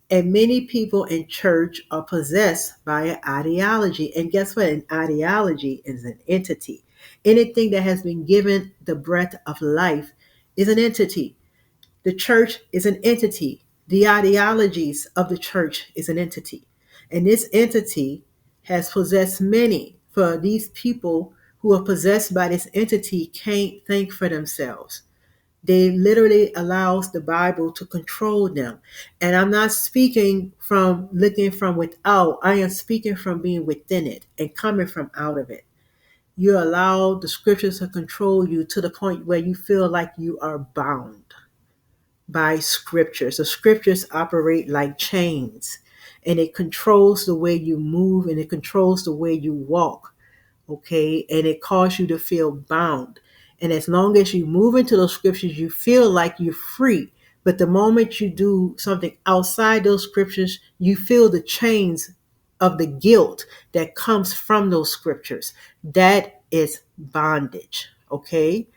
And many people in church are possessed by an ideology. And guess what? An ideology is an entity. Anything that has been given the breath of life is an entity. The church is an entity. The ideologies of the church is an entity. And this entity has possessed many. For these people who are possessed by this entity can't think for themselves. They literally allows the Bible to control them. And I'm not speaking from looking from without. I am speaking from being within it and coming from out of it. You allow the scriptures to control you to the point where you feel like you are bound by scriptures. The scriptures operate like chains, and it controls the way you move, and it controls the way you walk. Okay, and it causes you to feel bound. And as long as you move into those scriptures, you feel like you're free. But the moment you do something outside those scriptures, you feel the chains of the guilt that comes from those scriptures. That is bondage. Okay,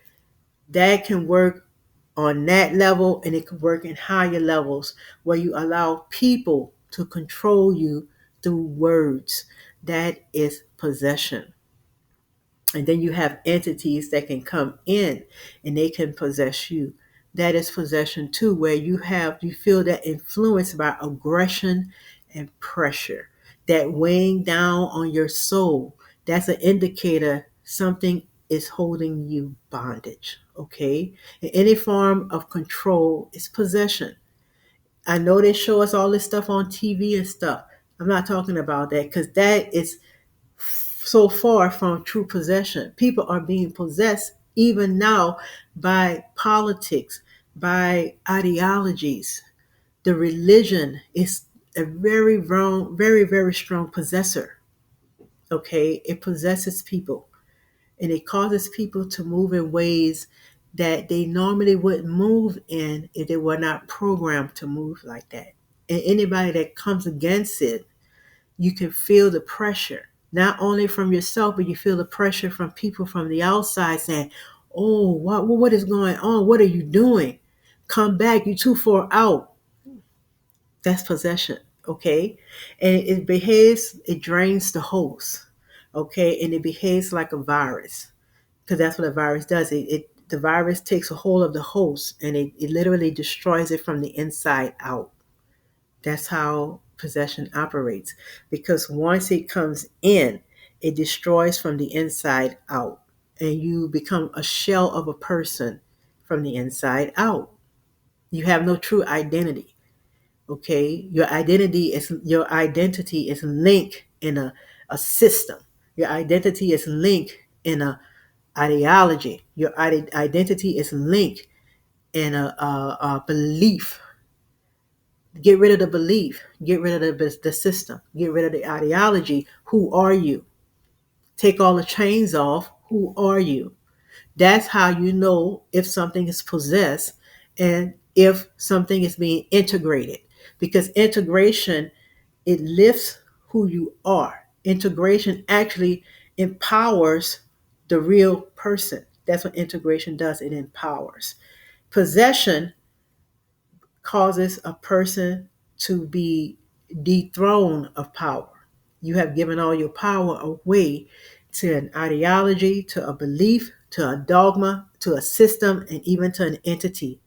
that can work on that level, and it can work in higher levels where you allow people to control you through words. That is possession. And then you have entities that can come in and they can possess you. That is possession too, where you feel that influence by aggression and pressure, that weighing down on your soul. That's an indicator something is holding you bondage. Okay, and any form of control is possession. I know they show us all this stuff on TV and stuff. I'm not talking about that, because that is so far from true possession. People are being possessed even now by politics, by ideologies. The religion is a very wrong, very, very strong possessor. Okay, it possesses people, and it causes people to move in ways that they normally wouldn't move in if they were not programmed to move like that. And anybody that comes against it, you can feel the pressure, not only from yourself, but you feel the pressure from people from the outside saying, Oh, what is going on? What are you doing? Come back, you too far out. That's possession, okay? And it behaves, it drains the host, okay? And it behaves like a virus, because that's what a virus does. The virus takes a hold of the host and it literally destroys it from the inside out. That's how possession operates. Because once it comes in, it destroys from the inside out. And you become a shell of a person from the inside out. You have no true identity. Okay? Your identity is linked in a system. Your identity is linked in a ideology. Your identity is linked in a belief. Get rid of the belief. Get rid of the system. Get rid of the ideology. Who are you? Take all the chains off. Who are you? That's how you know if something is possessed and if something is being integrated. Because integration, it lifts who you are. Integration actually empowers the real person. That's what integration does. It empowers. Possession causes a person to be dethroned of power. You have given all your power away to an ideology, to a belief, to a dogma, to a system, and even to an entity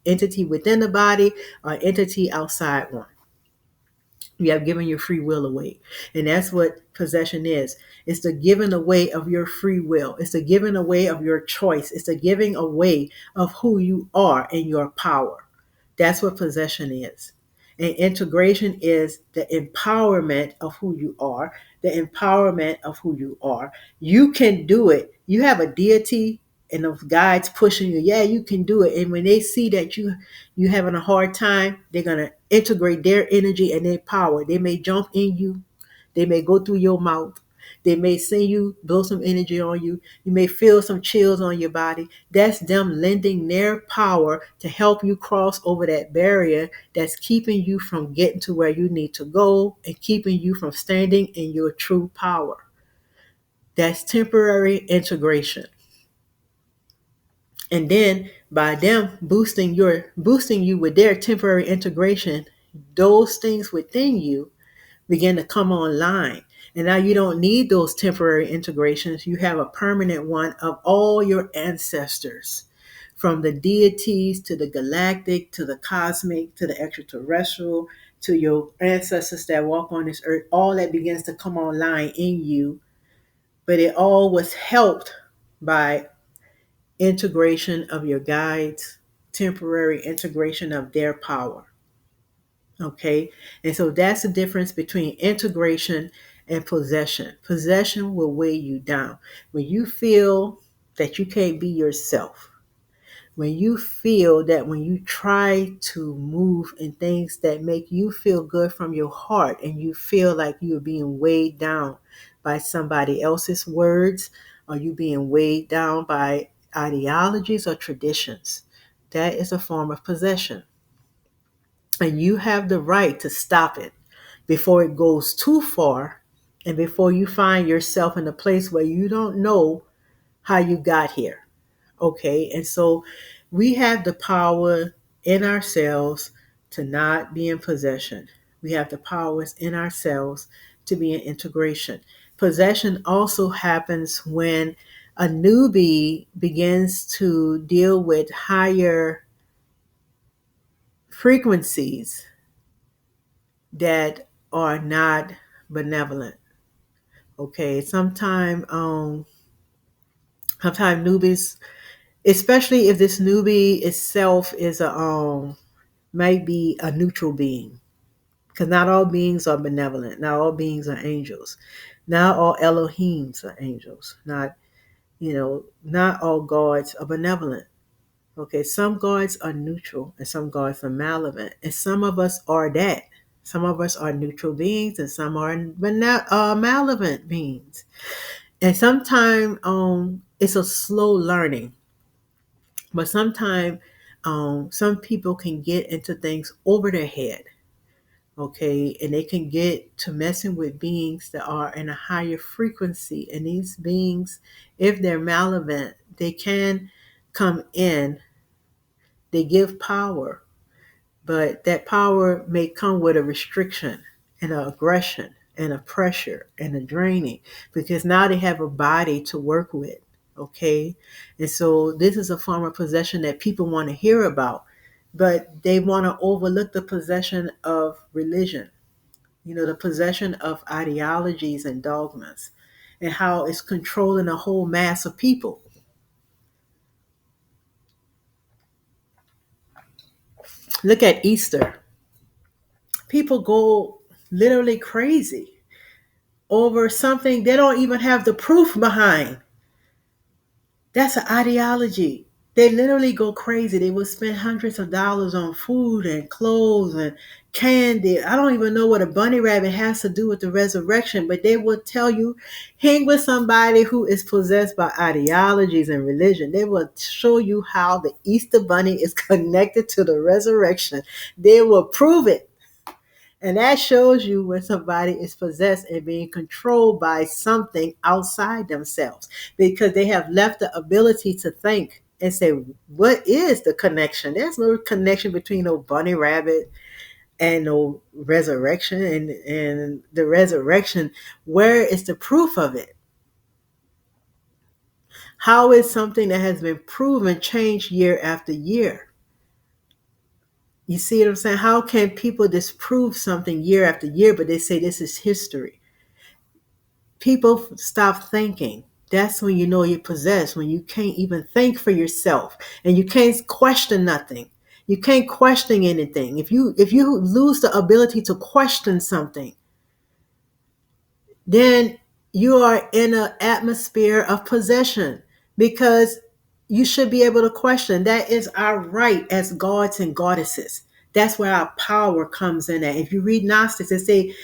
within the body or entity outside one. You have given your free will away. And that's what possession is. It's the giving away of your free will. It's the giving away of your choice. It's the giving away of who you are and your power. That's what possession is. And integration is the empowerment of who you are, the empowerment of who you are. You can do it. You have a deity and those guides pushing you. Yeah, you can do it. And when they see that you having a hard time, they're gonna integrate their energy and their power. They may jump in you, they may go through your mouth, they may send you, blow some energy on you. You may feel some chills on your body. That's them lending their power to help you cross over that barrier that's keeping you from getting to where you need to go and keeping you from standing in your true power. That's temporary integration. And then by them boosting you with their temporary integration, those things within you begin to come online. And now you don't need those temporary integrations. You have a permanent one of all your ancestors, from the deities to the galactic to the cosmic to the extraterrestrial to your ancestors that walk on this earth. All that begins to come online in you, but it all was helped by integration of your guides, temporary integration of their power. Okay. And so that's the difference between integration and possession. Possession will weigh you down. When you feel that you can't be yourself, when you feel that when you try to move in things that make you feel good from your heart and you feel like you're being weighed down by somebody else's words, or you being weighed down by ideologies or traditions, that is a form of possession. And you have the right to stop it before it goes too far and before you find yourself in a place where you don't know how you got here. Okay. And so we have the power in ourselves to not be in possession. We have the powers in ourselves to be in integration. Possession also happens when a newbie begins to deal with higher frequencies that are not benevolent. Okay, sometimes newbies, especially if this newbie itself is a might be a neutral being, because not all beings are benevolent. Not all beings are angels. Not all Elohims are angels. Not all gods are benevolent. Okay, some gods are neutral and some gods are malevolent, and some of us are that. Some of us are neutral beings and some are malevolent beings. And sometimes it's a slow learning, but sometimes some people can get into things over their head, okay, and they can get to messing with beings that are in a higher frequency. And these beings, if they're malevolent, they can come in, they give power, but that power may come with a restriction and an aggression and a pressure and a draining, because now they have a body to work with. Okay. And so this is a form of possession that people want to hear about, but they want to overlook the possession of religion, the possession of ideologies and dogmas, and how it's controlling a whole mass of people. Look at Easter. People go literally crazy over something they don't even have the proof behind. That's an ideology. They literally go crazy. They will spend hundreds of dollars on food and clothes and candy. I don't even know what a bunny rabbit has to do with the resurrection, but they will tell you, hang with somebody who is possessed by ideologies and religion. They will show you how the Easter bunny is connected to the resurrection. They will prove it. And that shows you when somebody is possessed and being controlled by something outside themselves, because they have left the ability to think and say, what is the connection? There's no connection between no bunny rabbit and no resurrection. And the resurrection, where is the proof of it? How is something that has been proven changed year after year? You see what I'm saying? How can people disprove something year after year, but they say this is history? People stop thinking. That's when you know you're possessed, when you can't even think for yourself and you can't question nothing. You can't question anything. If you lose the ability to question something, then you are in an atmosphere of possession, because you should be able to question. That is our right as gods and goddesses. That's where our power comes in at. If you read Gnostics, they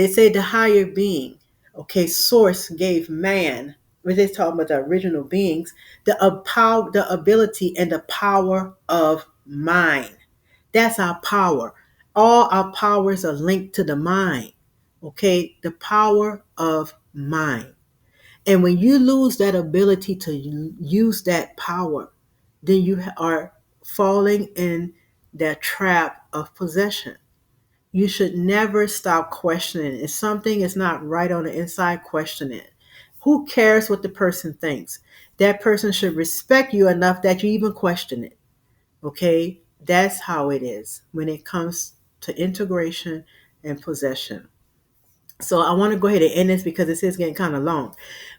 say the higher being, okay, source gave man, when they're talking about the original beings, the ability and the power of mind. That's our power. All our powers are linked to the mind. Okay, the power of mind. And when you lose that ability to use that power, then you are falling in that trap of possession. You should never stop questioning. If something is not right on the inside, question it. Who cares what the person thinks? That person should respect you enough that you even question it. Okay? That's how it is when it comes to integration and possession. So I want to go ahead and end this because this is getting kind of long.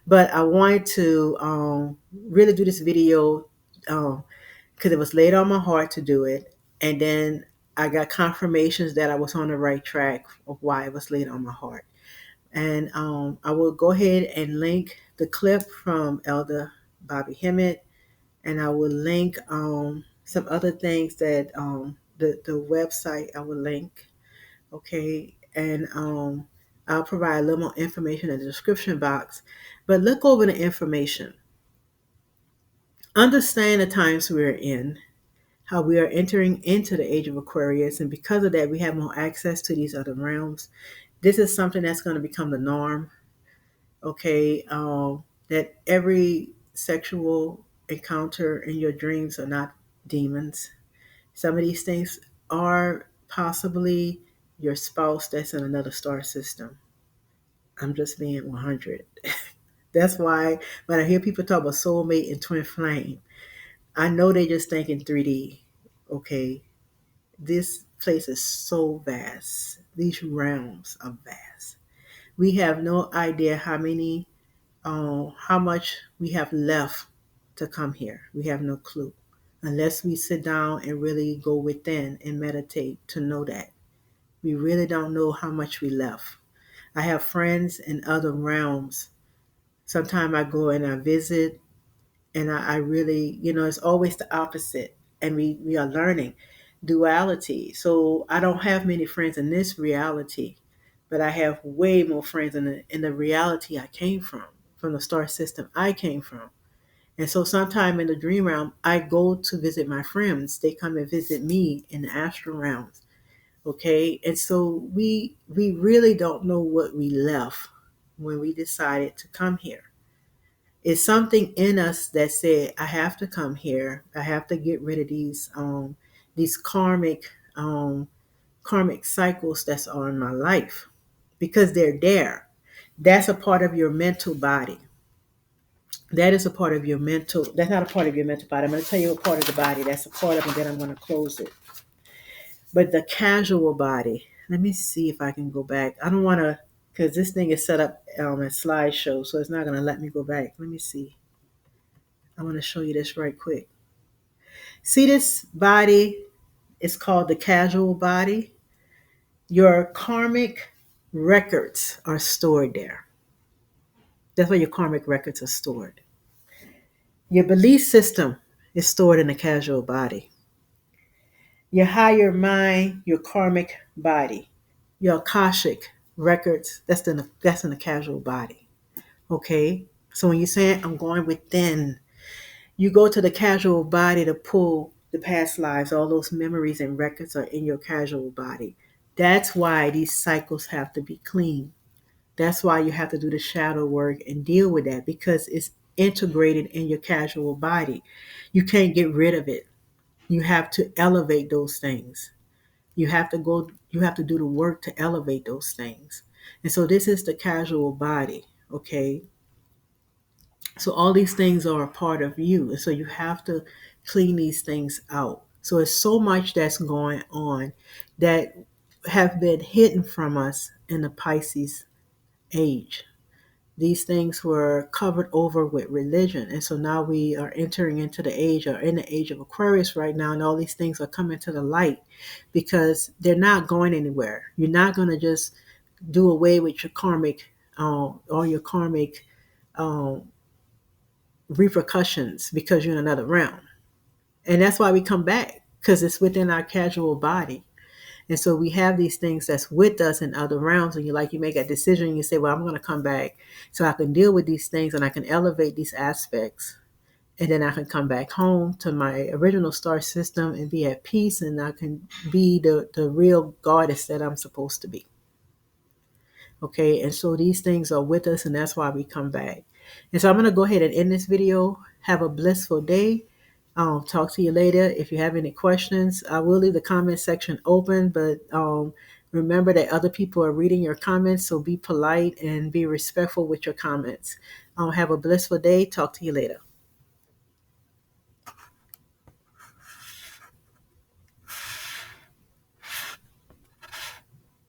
But I wanted to really do this video because it was laid on my heart to do it. And then I got confirmations that I was on the right track of why it was laid on my heart. And I will go ahead and link the clip from Elder Bobby Hemmett, and I will link some other things that the website I will link. Okay, and I'll provide a little more information in the description box. But look over the information. Understand the times we're in, how we are entering into the age of Aquarius, and because of that, we have more access to these other realms. This is something that's going to become the norm. Okay, that every sexual encounter in your dreams are not demons. Some of these things are possibly your spouse that's in another star system. I'm just being 100. That's why when I hear people talk about soulmate and twin flame, I know they just think in 3D. Okay, this place is so vast. These realms are vast. We have no idea how much we have left to come here. We have no clue unless we sit down and really go within and meditate to know that. We really don't know how much we left. I have friends in other realms. Sometimes I go and I visit, and I really, it's always the opposite. And we are learning duality. So I don't have many friends in this reality, but I have way more friends in the reality I came from the star system I came from. And so sometime in the dream realm, I go to visit my friends. They come and visit me in the astral realms. Okay. And so we really don't know what we left when we decided to come here. It's something in us that said, I have to come here. I have to get rid of these karmic cycles that's on my life because they're there. That's a part of your mental body. That is a part of your mental. That's not a part of your mental body. I'm going to tell you what part of the body that's a part of, and then I'm going to close it. But the casual body. Let me see if I can go back. I don't want to, because this thing is set up a slideshow, so it's not going to let me go back. Let me see. I want to show you this right quick. See this body? It's called the casual body. Your karmic records are stored there. That's where your karmic records are stored. Your belief system is stored in the casual body. Your higher mind, your karmic body, your akashic records, that's in the casual body. Okay? So when you're saying I'm going within, you go to the casual body to pull the past lives. All those memories and records are in your casual body. That's why these cycles have to be clean. That's why you have to do the shadow work and deal with that because it's integrated in your casual body. You can't get rid of it. You have to elevate those things. You have to do the work to elevate those things. And so this is the casual body, okay? So all these things are a part of you. And so you have to clean these things out. So it's so much that's going on that have been hidden from us in the Pisces age. These things were covered over with religion. And so now we are entering into the age or in the age of Aquarius right now. And all these things are coming to the light because they're not going anywhere. You're not going to just do away with your karmic, all your karmic um, repercussions because you're in another realm. And that's why we come back because it's within our casual body. And so we have these things that's with us in other realms. And you make a decision and you say, well, I'm going to come back so I can deal with these things and I can elevate these aspects. And then I can come back home to my original star system and be at peace and I can be the real goddess that I'm supposed to be. Okay. And so these things are with us and that's why we come back. And so I'm going to go ahead and end this video. Have a blissful day. Talk to you later. If you have any questions, I will leave the comment section open, but remember that other people are reading your comments, so be polite and be respectful with your comments. Have a blissful day. Talk to you later.